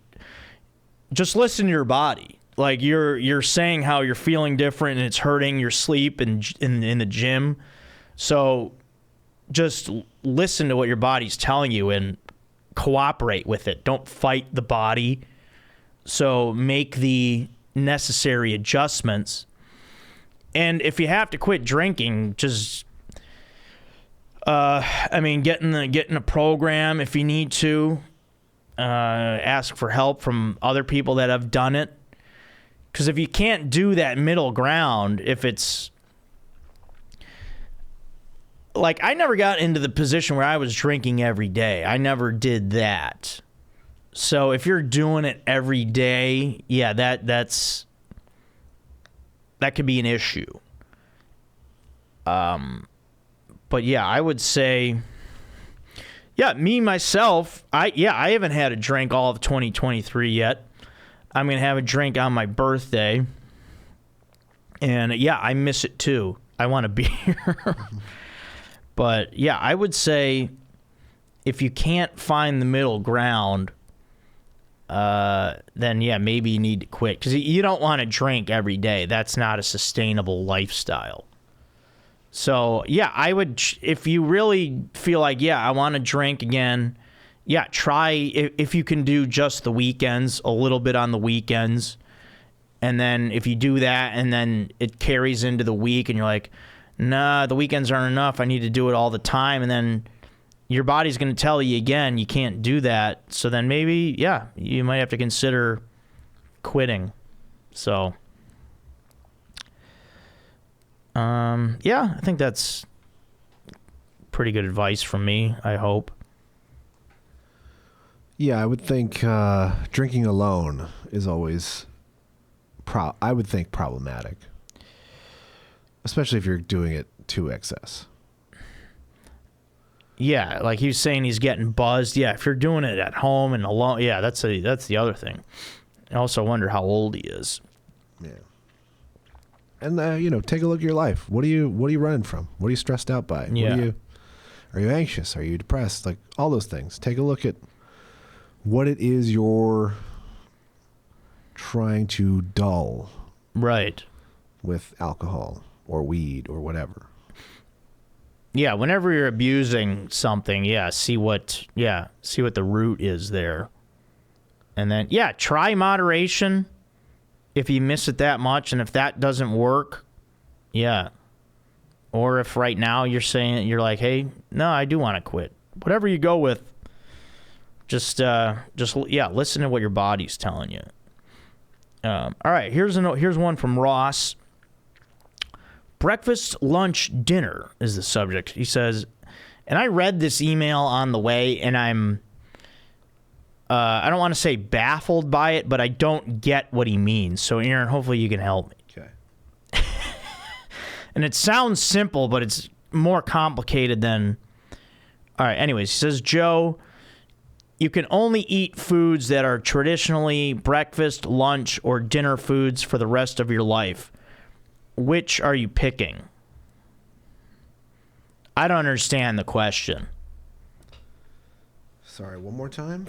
just listen to your body. Like you're saying how you're feeling different and it's hurting your sleep and in the gym. So just listen to what your body's telling you and cooperate with it. Don't fight the body. So make the necessary adjustments. And if you have to quit drinking, just, get in a program if you need to. Ask for help from other people that have done it. Because if you can't do that middle ground, if it's like I never got into the position where I was drinking every day. I never did that. So if you're doing it every day, yeah, that could be an issue. But yeah, I would say, yeah, me myself, I haven't had a drink all of 2023 yet. I'm gonna have a drink on my birthday, and yeah, I miss it too. I want a beer. But yeah, I would say if you can't find the middle ground, then yeah, maybe you need to quit, because you don't want to drink every day. That's not a sustainable lifestyle. So yeah, I would, if you really feel like, yeah, I want to drink again, yeah, try, if you can do just the weekends, a little bit on the weekends. And then if you do that and then it carries into the week and you're like, nah, the weekends aren't enough, I need to do it all the time. And then your body's going to tell you again, you can't do that. So then maybe, yeah, you might have to consider quitting. So, yeah, I think that's pretty good advice from me, I hope. Yeah, I would think drinking alone is always, I would think, problematic. Especially if you're doing it to excess. Yeah, like he was saying, he's getting buzzed. Yeah, if you're doing it at home and alone, yeah, that's the other thing. I also wonder how old he is. Yeah. And take a look at your life. What are you running from? What are you stressed out by? Yeah. Are you anxious? Are you depressed? Like all those things. Take a look at what it is you're trying to dull. Right. With alcohol or weed or whatever. Yeah, whenever you're abusing something, see what the root is there. And then, try moderation if you miss it that much, and if that doesn't work, or if right now you're like, hey, no, I do want to quit. Whatever you go with, just listen to what your body's telling you. All right, here's one from Ross. Breakfast, lunch, dinner is the subject. He says, and I read this email on the way, and I'm, I don't want to say baffled by it, but I don't get what he means. So, Aaron, hopefully you can help me. Okay. And it sounds simple, but it's more complicated than... All right, anyways, he says, Joe, you can only eat foods that are traditionally breakfast, lunch, or dinner foods for the rest of your life. Which are you picking? I don't understand the question. Sorry, one more time?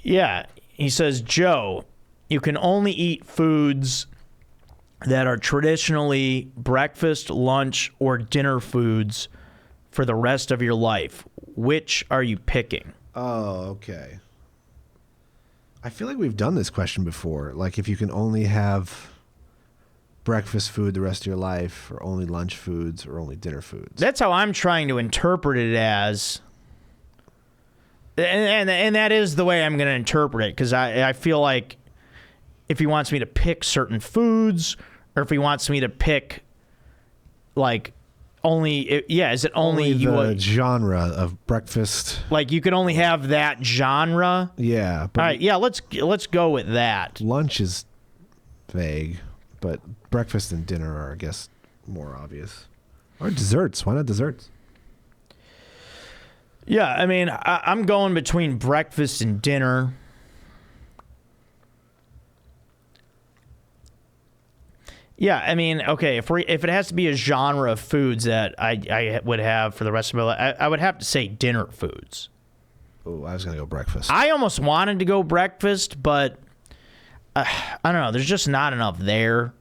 Yeah, he says, Joe, you can only eat foods that are traditionally breakfast, lunch, or dinner foods for the rest of your life. Which are you picking? Oh, okay. I feel like we've done this question before. Like if you can only have breakfast food the rest of your life, or only lunch foods, or only dinner foods. That's how I'm trying to interpret it as. And that is the way I'm going to interpret it, because I feel like if he wants me to pick certain foods, or if he wants me to pick, like, only, is it only the genre of breakfast? Like you could only have that genre? Yeah. All right, let's go with that. Lunch is vague, but breakfast and dinner are, I guess, more obvious. Or desserts. Why not desserts? Yeah, I mean, I'm going between breakfast and dinner. Yeah, I mean, okay, if it has to be a genre of foods that I would have for the rest of my life, I would have to say dinner foods. Oh, I was going to go breakfast. I almost wanted to go breakfast, but I don't know, there's just not enough there.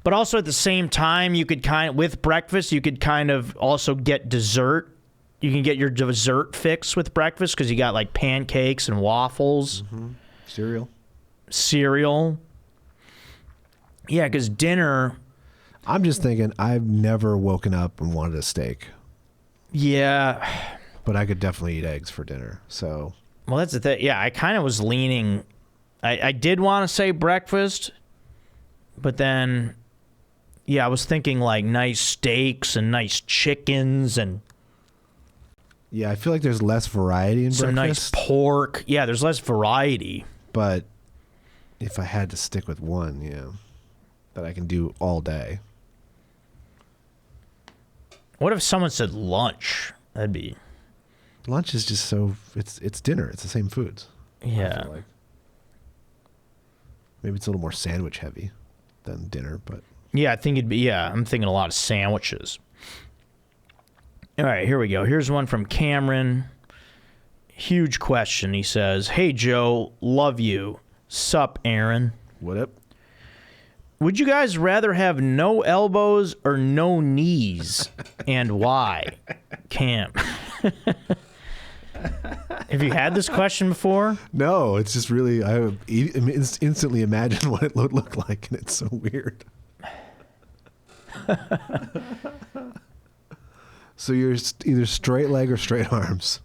But also at the same time, with breakfast, you could kind of also get dessert. You can get your dessert fix with breakfast because you got like pancakes and waffles. Mm-hmm. Cereal. Yeah, because dinner... I'm just thinking, I've never woken up and wanted a steak. Yeah. But I could definitely eat eggs for dinner, so... Well, that's the thing. Yeah, I kind of was leaning... I did want to say breakfast, but then... Yeah, I was thinking like nice steaks and nice chickens and... Yeah, I feel like there's less variety in some breakfast. Nice pork. Yeah, there's less variety. But if I had to stick with one, that I can do all day. What if someone said lunch? That'd be... Lunch is just so... It's dinner. It's the same foods. Yeah. I feel like. Maybe it's a little more sandwich heavy than dinner, but... Yeah, I think it'd be... Yeah, I'm thinking a lot of sandwiches. All right, here we go. Here's one from Cameron. Huge question. He says, "Hey, Joe, love you. Sup, Aaron? What up? Would you guys rather have no elbows or no knees, and why?" Cam. Have you had this question before? No, it's just really, I instantly imagine what it would look like, and it's so weird. So you're either straight leg or straight arms.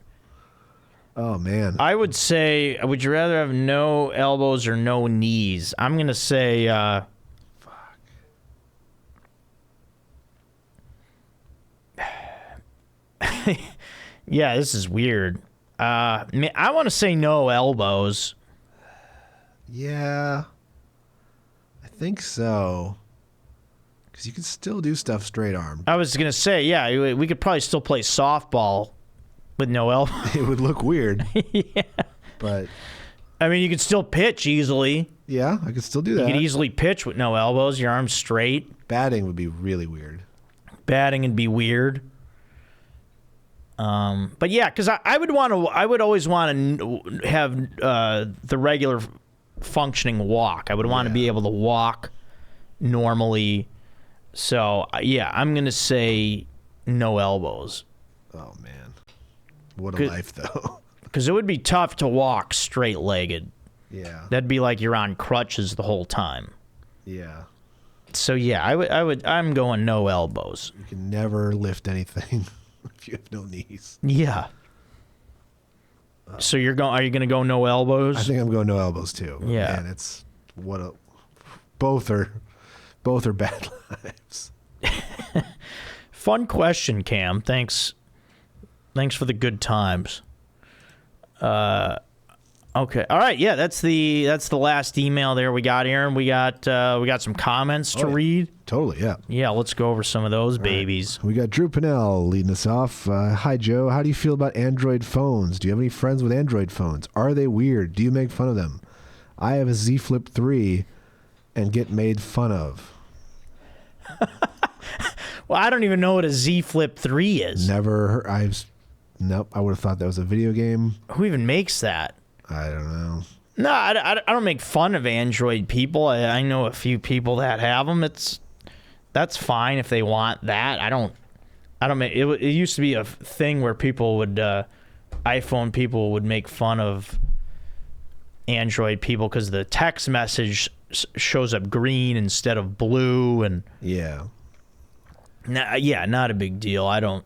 Oh, man. I would say, would you rather have no elbows or no knees? I'm going to say... Fuck. Yeah, this is weird. I want to say no elbows. Yeah. I think so. Because you can still do stuff straight arm. I was going to say, yeah, we could probably still play softball with no elbows. It would look weird. Yeah. But... I mean, you could still pitch easily. Yeah, I could still do that. You could easily pitch with no elbows, your arms straight. Batting would be really weird. Batting would be weird. But yeah, because I would always want to have the regular functioning walk. I would want to be able to walk normally. So yeah, I'm gonna say no elbows. Oh man, what a life though. Because it would be tough to walk straight-legged. Yeah. That'd be like you're on crutches the whole time. Yeah. So yeah, I'm going no elbows. You can never lift anything if you have no knees. Yeah. So are you gonna go no elbows? I think I'm going no elbows too. Yeah. And it's both are bad lives. Fun question, Cam. Thanks for the good times. Okay. All right. Yeah, that's the last email there we got, Aaron. We got some comments to read. Totally, yeah. Yeah, let's go over some of those babies. We got Drew Pinnell leading us off. Hi, Joe. How do you feel about Android phones? Do you have any friends with Android phones? Are they weird? Do you make fun of them? I have a Z Flip 3 and get made fun of. Well, I don't even know what a Z Flip 3 is. Never. Nope. I would have thought that was a video game. Who even makes that? I don't know. No, I don't make fun of Android people. I know a few people that have them. That's fine if they want that. I don't make it used to be a thing where people would iPhone people would make fun of Android people because the text message shows up green instead of blue, and Yeah. not a big deal. I don't.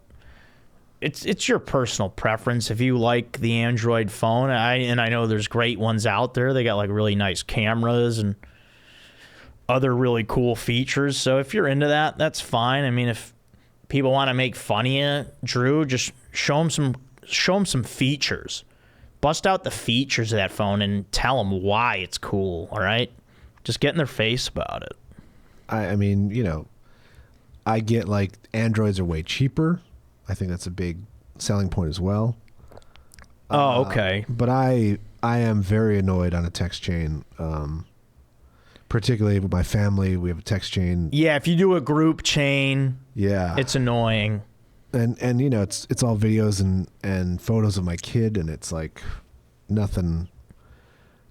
It's your personal preference. If you like the Android phone, and I know there's great ones out there. They got like really nice cameras and other really cool features. So if you're into that, that's fine. I mean, if people want to make fun of you, Drew, just show them some features. Bust out the features of that phone and tell them why it's cool. All right, just get in their face about it. I mean, I get like Androids are way cheaper. I think that's a big selling point as well. Oh, okay. But I am very annoyed on a text chain, particularly with my family. We have a text chain. Yeah, if you do a group chain, yeah, it's annoying. And it's all videos and photos of my kid, and it's like nothing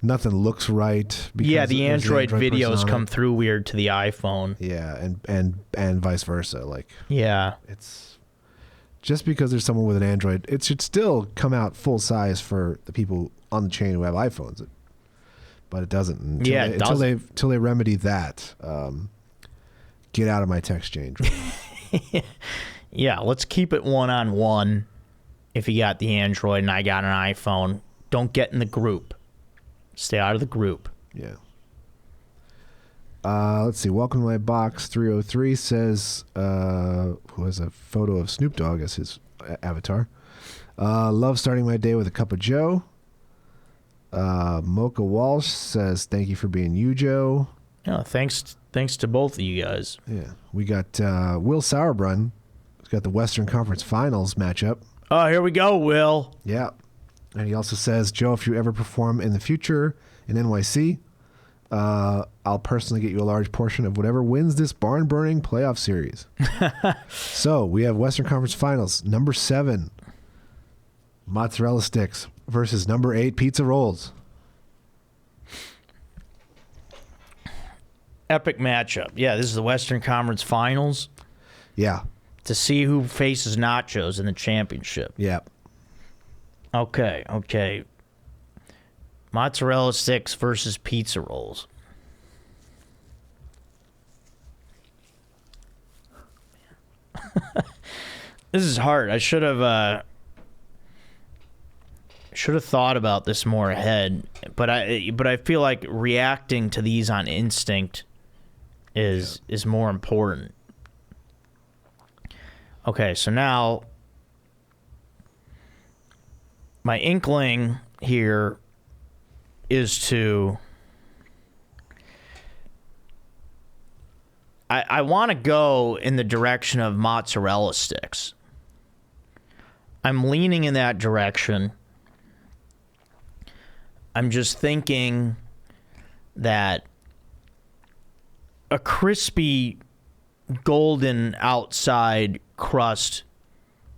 looks right. Yeah, the Android videos come through weird to the iPhone. Yeah, and vice versa. Like, yeah, it's just because there's someone with an Android, it should still come out full size for the people on the chain who have iPhones. But it doesn't. Until they remedy that. Get out of my text chain. Yeah, let's keep it one-on-one. If you got the Android and I got an iPhone, don't get in the group. Stay out of the group. Yeah. Let's see. Welcome to my box 303 says, who has a photo of Snoop Dogg as his avatar. Love starting my day with a cup of Joe. Mocha Walsh says, thank you for being you, Joe. Yeah, thanks to both of you guys. Yeah. We got Will Sauerbrunn. He's got the Western Conference Finals matchup. Oh, here we go, Will. Yeah. And he also says, Joe, if you ever perform in the future in NYC, I'll personally get you a large portion of whatever wins this barn-burning playoff series. So we have Western Conference Finals. Number 7, mozzarella sticks versus number 8, pizza rolls. Epic matchup. Yeah, this is the Western Conference Finals. Yeah. To see who faces nachos in the championship. Yeah. Okay. Mozzarella sticks versus pizza rolls. This is hard. I should have thought about this more ahead, but I feel like reacting to these on instinct is more important. Okay, so now my inkling here is to I want to go in the direction of mozzarella sticks. I'm leaning in that direction. I'm just thinking that a crispy golden outside crust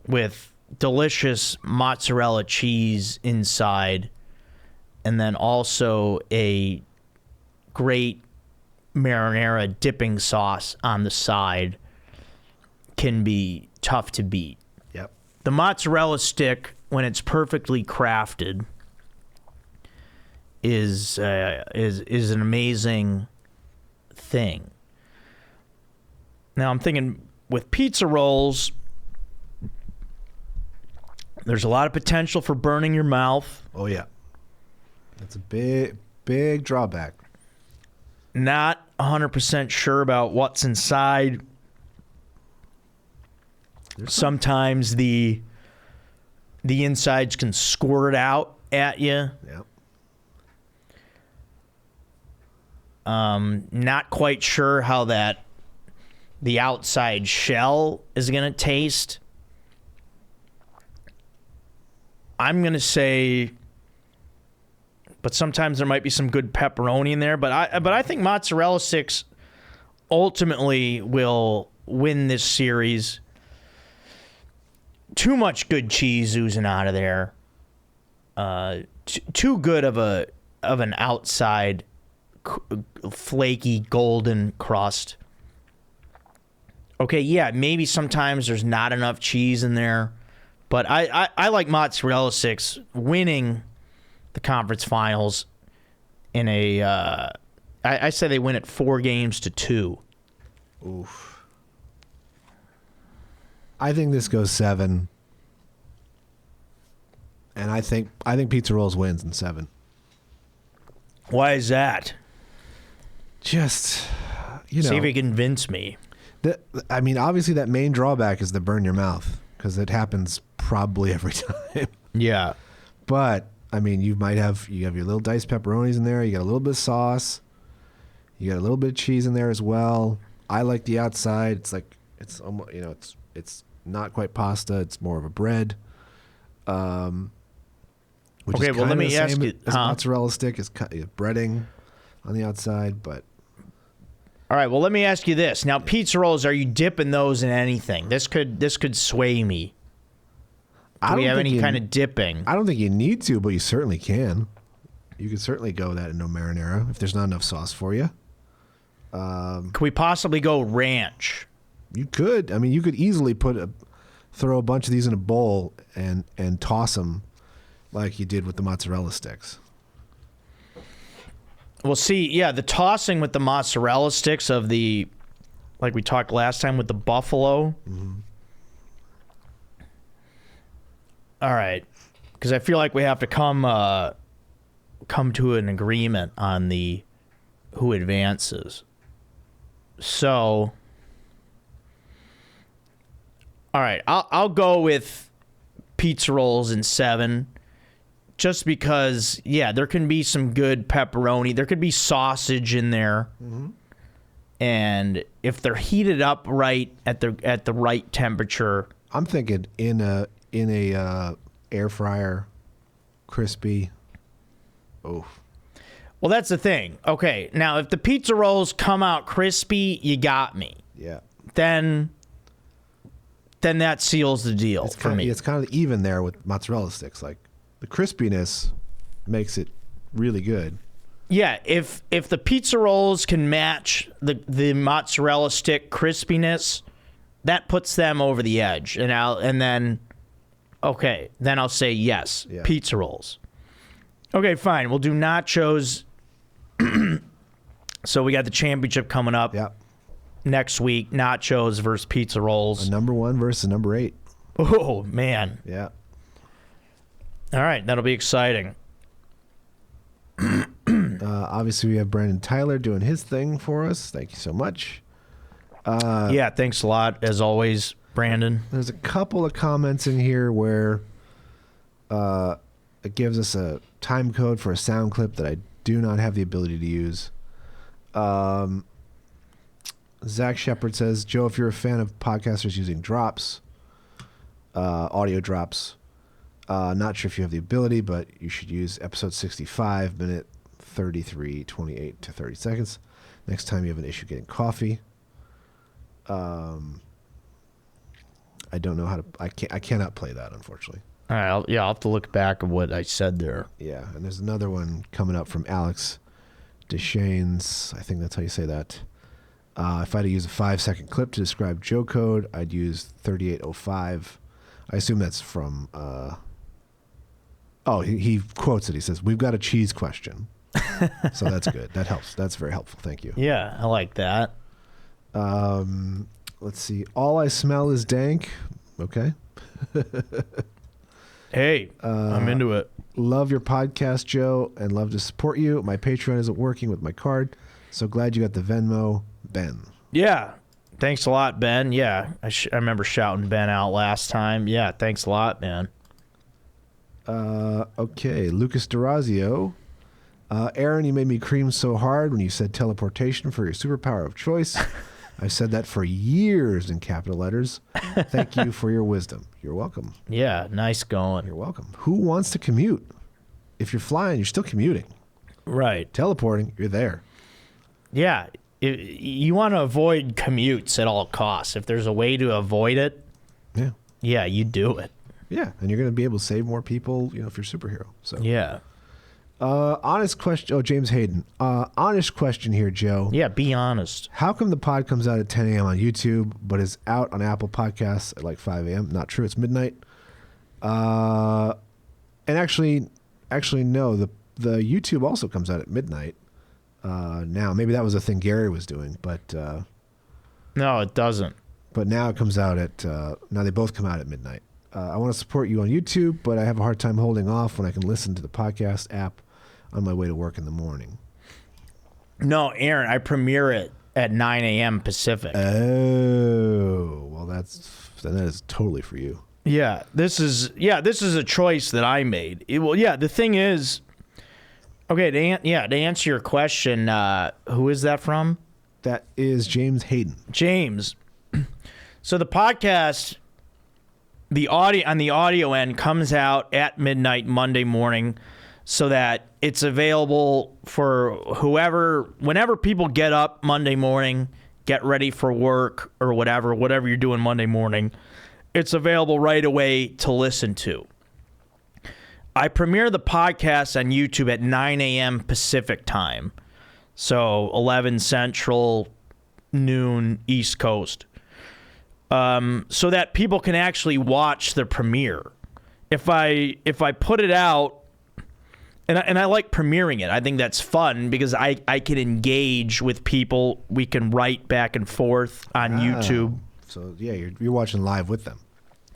with delicious mozzarella cheese inside, and then also a great marinara dipping sauce on the side can be tough to beat. Yep. The mozzarella stick, when it's perfectly crafted, is an amazing thing. Now I'm thinking with pizza rolls, there's a lot of potential for burning your mouth. Oh yeah. That's a big drawback. Not 100% sure about what's inside. Sometimes the insides can squirt out at you. Yep. Not quite sure how the outside shell is going to taste. I'm going to say, but sometimes there might be some good pepperoni in there. But I think mozzarella sticks ultimately will win this series. Too much good cheese oozing out of there. Too good of an outside flaky golden crust. Okay, yeah, maybe sometimes there's not enough cheese in there, but I like mozzarella sticks winning the conference finals in a I say they win it 4-2. Oof. I think this goes 7. And I think pizza rolls wins in 7. Why is that? Just, you know. See if you convince me. I mean, obviously that main drawback is the burn your mouth, because it happens probably every time. Yeah. But I mean, you have your little diced pepperonis in there. You got a little bit of sauce. You got a little bit of cheese in there as well. I like the outside. It's like it's almost, you know, it's not quite pasta. It's more of a bread. Which okay, is well, let me the ask same you. as mozzarella stick is breading on the outside, but. All right, well, let me ask you this. Now, pizza rolls, are you dipping those in anything? This could sway me. Do we have any kind of dipping? I don't think you need to, but you certainly can. You could certainly go that into marinara if there's not enough sauce for you. Could we possibly go ranch? You could. I mean, you could easily throw a bunch of these in a bowl and toss them like you did with the mozzarella sticks. Well, see, yeah, the tossing with the mozzarella sticks of like we talked last time with the buffalo. Mm-hmm. All right, because I feel like we have to come to an agreement on the who advances. So, all right, I'll go with pizza rolls in 7. Just because, yeah, there can be some good pepperoni. There could be sausage in there. Mm-hmm. And if they're heated up right at the right temperature. I'm thinking in a air fryer, crispy. Oh. Well, that's the thing. Okay, now if the pizza rolls come out crispy, you got me. Yeah. Then that seals the deal for me. It's kind of even there with mozzarella sticks. Like the crispiness makes it really good. Yeah, if the pizza rolls can match the mozzarella stick crispiness, that puts them over the edge. And then I'll say yes, Yeah. pizza rolls. Okay, fine. We'll do nachos. So we got the championship coming up Yep. next week. Nachos versus pizza rolls. A number 1 versus number 8. Oh, man. Yeah. All right, that'll be exciting. Obviously, we have Brandon Tyler doing his thing for us. Thank you so much. Yeah, thanks a lot, as always, Brandon. There's a couple of comments in here where it gives us a time code for a sound clip that I do not have the ability to use. Zach Shepard says, Joe, if you're a fan of podcasters using drops, audio drops, not sure if you have the ability, but you should use episode 65, minute 33, 28 to 30 seconds. Next time you have an issue getting coffee. I don't know how to. I cannot play that, unfortunately. All right, I'll have to look back at what I said there. Yeah, and there's another one coming up from Alex Deschaines. I think that's how you say that. If I had to use a 5-second clip to describe Joe code, I'd use 3805. I assume that's from. He quotes it. He says, "We've got a cheese question." So that's good. That helps. That's very helpful. Thank you. Yeah, I like that. Let's see. All I smell is dank. Okay. Hey, I'm into it. Love your podcast, Joe, and love to support you. My Patreon isn't working with my card, so glad you got the Venmo, Ben. Yeah, thanks a lot, Ben. Yeah, I remember shouting Ben out last time. Yeah, thanks a lot, man. Okay, Lucas Durazio. Aaron, you made me cream so hard when you said teleportation for your superpower of choice. I've said that for years in capital letters. Thank you for your wisdom. You're welcome. Yeah, nice going. You're welcome. Who wants to commute? If you're flying, you're still commuting. Right. Teleporting, you're there. Yeah, you want to avoid commutes at all costs. If there's a way to avoid it, yeah, you do it. Yeah, and you're going to be able to save more people, if you're a superhero. So yeah. Honest question. Oh, James Hayden. Honest question here, Joe. Yeah, be honest. How come the pod comes out at 10 a.m. on YouTube, but is out on Apple Podcasts at like 5 a.m.? Not true. It's midnight. And actually, no. The YouTube also comes out at midnight. Now, maybe that was a thing Gary was doing, but no, it doesn't. But now it comes out at. Now they both come out at midnight. I want to support you on YouTube, but I have a hard time holding off when I can listen to the podcast app on my way to work in the morning. No, Aaron, I premiere it at 9 a.m. Pacific. Oh, well, that is totally for you. Yeah, this is a choice that I made. The thing is, okay, to answer your question, who is that from? That is James Hayden. James. So the podcast, the audio end comes out at midnight Monday morning, so that it's available for whenever people get up Monday morning, get ready for work or whatever you're doing Monday morning, it's available right away to listen to. I premiere the podcast on YouTube at 9 a.m. Pacific time, so 11 Central, noon East Coast, so that people can actually watch the premiere. If I put it out, and I like premiering it. I think that's fun because I can engage with people. We can write back and forth on YouTube. So yeah, you're watching live with them.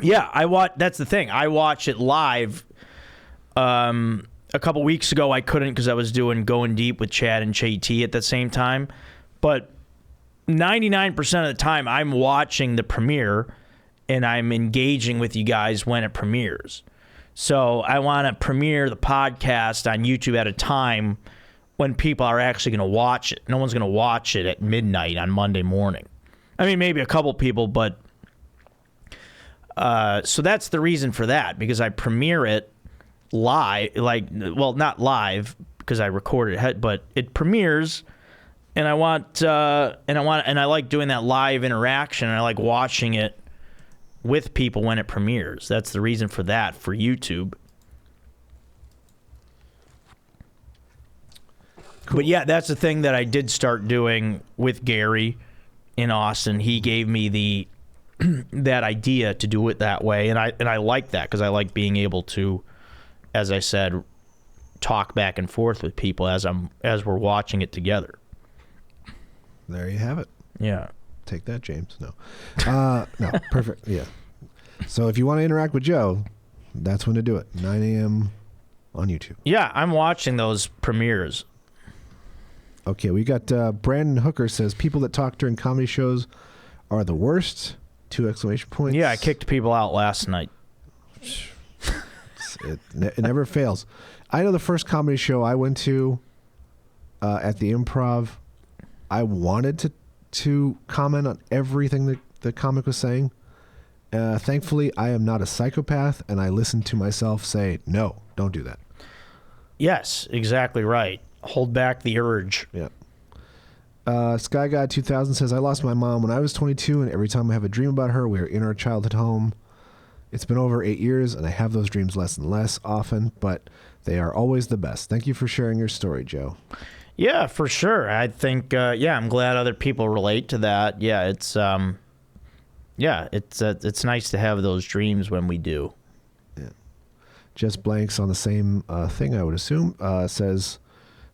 Yeah, that's the thing. I watch it live. A couple weeks ago, I couldn't because I was doing Going Deep with Chad and JT at the same time. But 99% of the time, I'm watching the premiere and I'm engaging with you guys when it premieres. So I want to premiere the podcast on YouTube at a time when people are actually going to watch it. No one's going to watch it at midnight on Monday morning. I mean, maybe a couple people, but so that's the reason for that, because I premiere it live, not live, because I recorded it, but it premieres, and I like doing that live interaction, and I like watching it with people when it premieres. That's the reason for that for YouTube. Cool. But yeah, that's the thing that I did start doing with Gary in Austin. He gave me that idea to do it that way, and I like that because I like being able to, as I said, talk back and forth with people as we're watching it together. There you have it. Yeah. Take that, James. No. No, perfect. Yeah. So if you want to interact with Joe, that's when to do it. 9 a.m. on YouTube. Yeah, I'm watching those premieres. Okay, we got Brandon Hooker says, people that talk during comedy shows are the worst. 2 exclamation points. Yeah, I kicked people out last night. It never fails. I know the first comedy show I went to at the Improv, I wanted to comment on everything that the comic was saying. Thankfully, I am not a psychopath, and I listened to myself say, no, don't do that. Yes, exactly right. Hold back the urge. Yeah. Sky God 2000 says, I lost my mom when I was 22, and every time I have a dream about her, we are in our childhood home. It's been over 8 years, and I have those dreams less and less often, but they are always the best. Thank you for sharing your story, Joe. Yeah, for sure. I think, I'm glad other people relate to that. Yeah, it's nice to have those dreams when we do. Yeah. Just blanks on the same thing, I would assume. Says,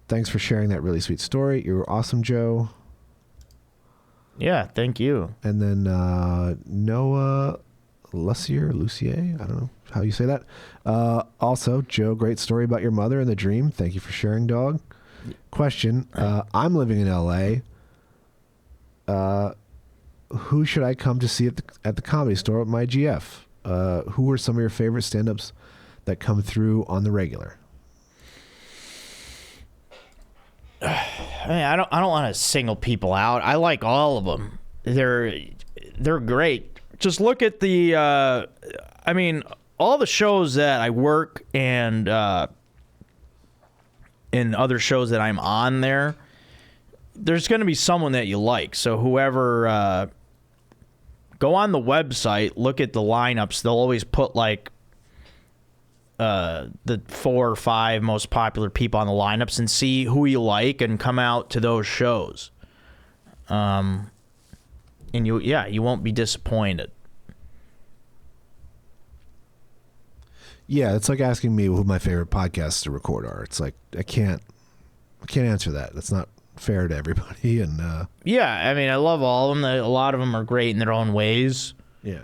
thanks for sharing that really sweet story. You're awesome, Joe. Yeah, thank you. And then Noah Lucier, I don't know how you say that. Also, Joe, great story about your mother and the dream. Thank you for sharing, dog. Question, I'm living in L.A. Who should I come to see at the Comedy Store at my GF? Who are some of your favorite stand-ups that come through on the regular? I mean, I don't want to single people out. I like all of them. They're great. Just look at the all the shows that I work and in other shows that I'm on there, there's going to be someone that you like. So whoever, go on the website, look at the lineups. They'll always put like the 4 or 5 most popular people on the lineups and see who you like and come out to those shows. And you won't be disappointed. Yeah, it's like asking me who my favorite podcasts to record are. It's like I can't answer that. That's not fair to everybody. And yeah, I mean, I love all of them. A lot of them are great in their own ways. Yeah.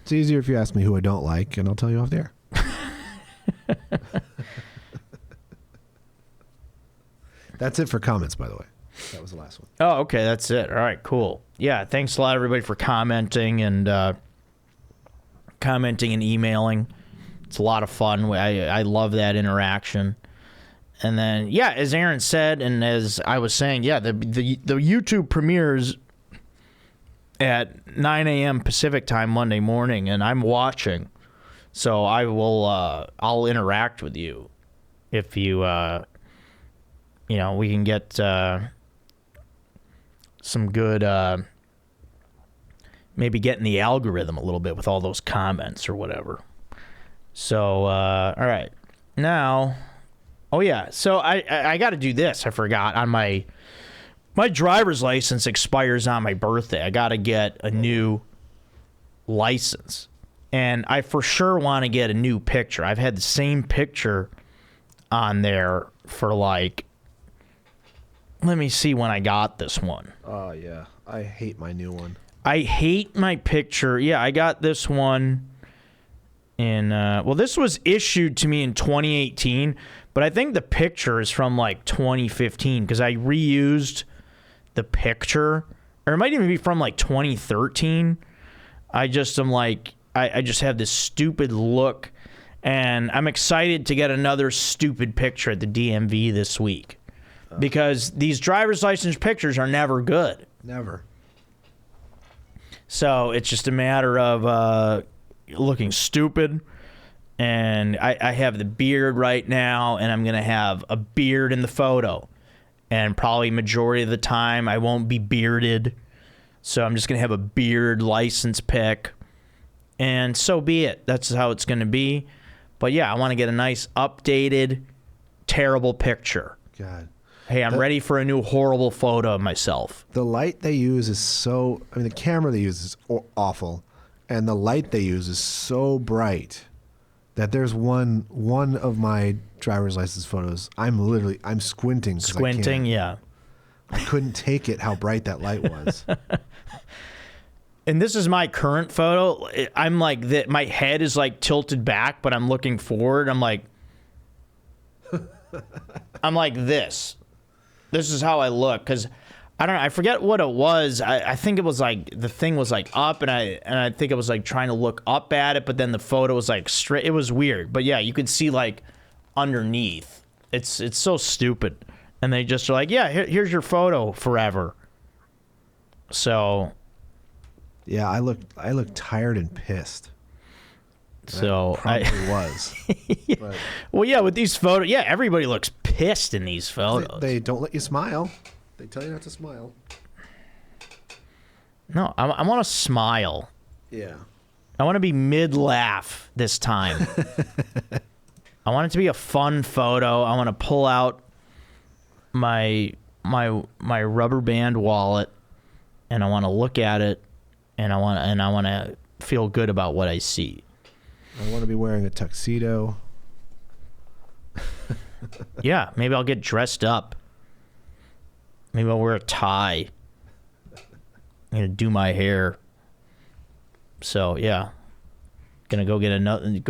It's easier if you ask me who I don't like, and I'll tell you off the air. That's it for comments, by the way. That was the last one. Oh, okay, that's it. All right, cool. Yeah, thanks a lot, everybody, for commenting and emailing. It's a lot of fun. I love that interaction. And then, yeah, as Aaron said, and as I was saying, yeah, the YouTube premieres at 9 a.m. Pacific time Monday morning, and I'm watching. So I will, I'll interact with you if you, we can get some good, maybe get in the algorithm a little bit with all those comments or whatever. So, all right. Now, oh yeah, so I got to do this. I forgot. On my driver's license expires on my birthday. I got to get a new license. And I for sure want to get a new picture. I've had the same picture on there for like, let me see when I got this one. Oh, yeah. I hate my new one. I hate my picture. Yeah, I got this one in, this was issued to me in 2018, but I think the picture is from like 2015 because I reused the picture, or it might even be from like 2013. I just am like, I just have this stupid look, and I'm excited to get another stupid picture at the DMV this week because these driver's license pictures are never good. Never. So it's just a matter of looking stupid And I have the beard right now, and I'm going to have a beard in the photo. And probably majority of the time, I won't be bearded. So I'm just going to have a beard license pic. And so be it. That's how it's going to be. But yeah, I want to get a nice, updated, terrible picture. God. Hey, I'm ready for a new horrible photo of myself. The light they use is so... I mean, the camera they use is awful. And the light they use is so bright that there's one of my driver's license photos. I'm squinting. Squinting, yeah. I couldn't take it how bright that light was. And this is my current photo. I'm like that. My head is like tilted back, but I'm looking forward. I'm like this. This is how I look, because I don't know. I forget what it was. I think it was like the thing was like up, and I think it was like trying to look up at it, but then the photo was like straight. It was weird, but yeah, you could see like underneath. It's so stupid, and they just are like, yeah, here's your photo forever. So. Yeah, I look tired and pissed. So I probably was. But well, yeah, with these photos, yeah, everybody looks pissed in these photos. They don't let you smile. They tell you not to smile. No, I want to smile. Yeah. I want to be mid-laugh this time. I want it to be a fun photo. I want to pull out my rubber band wallet, and I want to look at it, and I want to feel good about what I see. I want to be wearing a tuxedo. Yeah, maybe I'll get dressed up. Maybe I'll wear a tie. I'm gonna do my hair. So yeah, gonna go get another.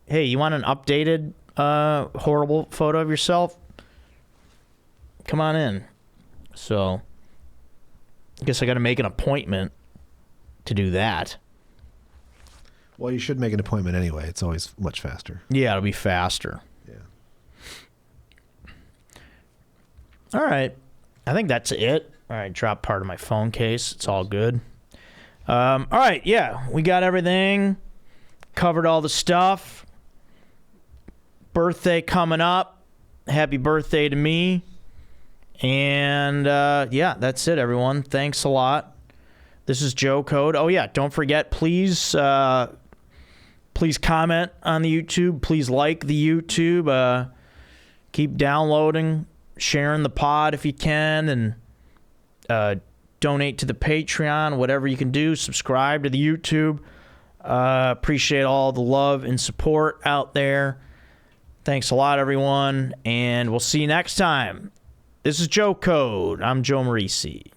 Hey, you want an updated horrible photo of yourself? Come on in. So, I guess I got to make an appointment to do that. Well, you should make an appointment anyway. It's always much faster. Yeah, it'll be faster. Yeah. All right. I think that's it. All right, drop part of my phone case. It's all good. All right, yeah, we got everything. Covered all the stuff. Birthday coming up. Happy birthday to me. And, yeah, that's it, everyone. Thanks a lot. This is Joe Code. Oh, yeah, don't forget, please comment on the YouTube. Please like the YouTube. Keep downloading, sharing the pod if you can, and donate to the Patreon, whatever you can do. Subscribe to the YouTube. Appreciate all the love and support out there. Thanks a lot, everyone, and we'll see you next time. This is Joe Code. I'm Joe Marrese.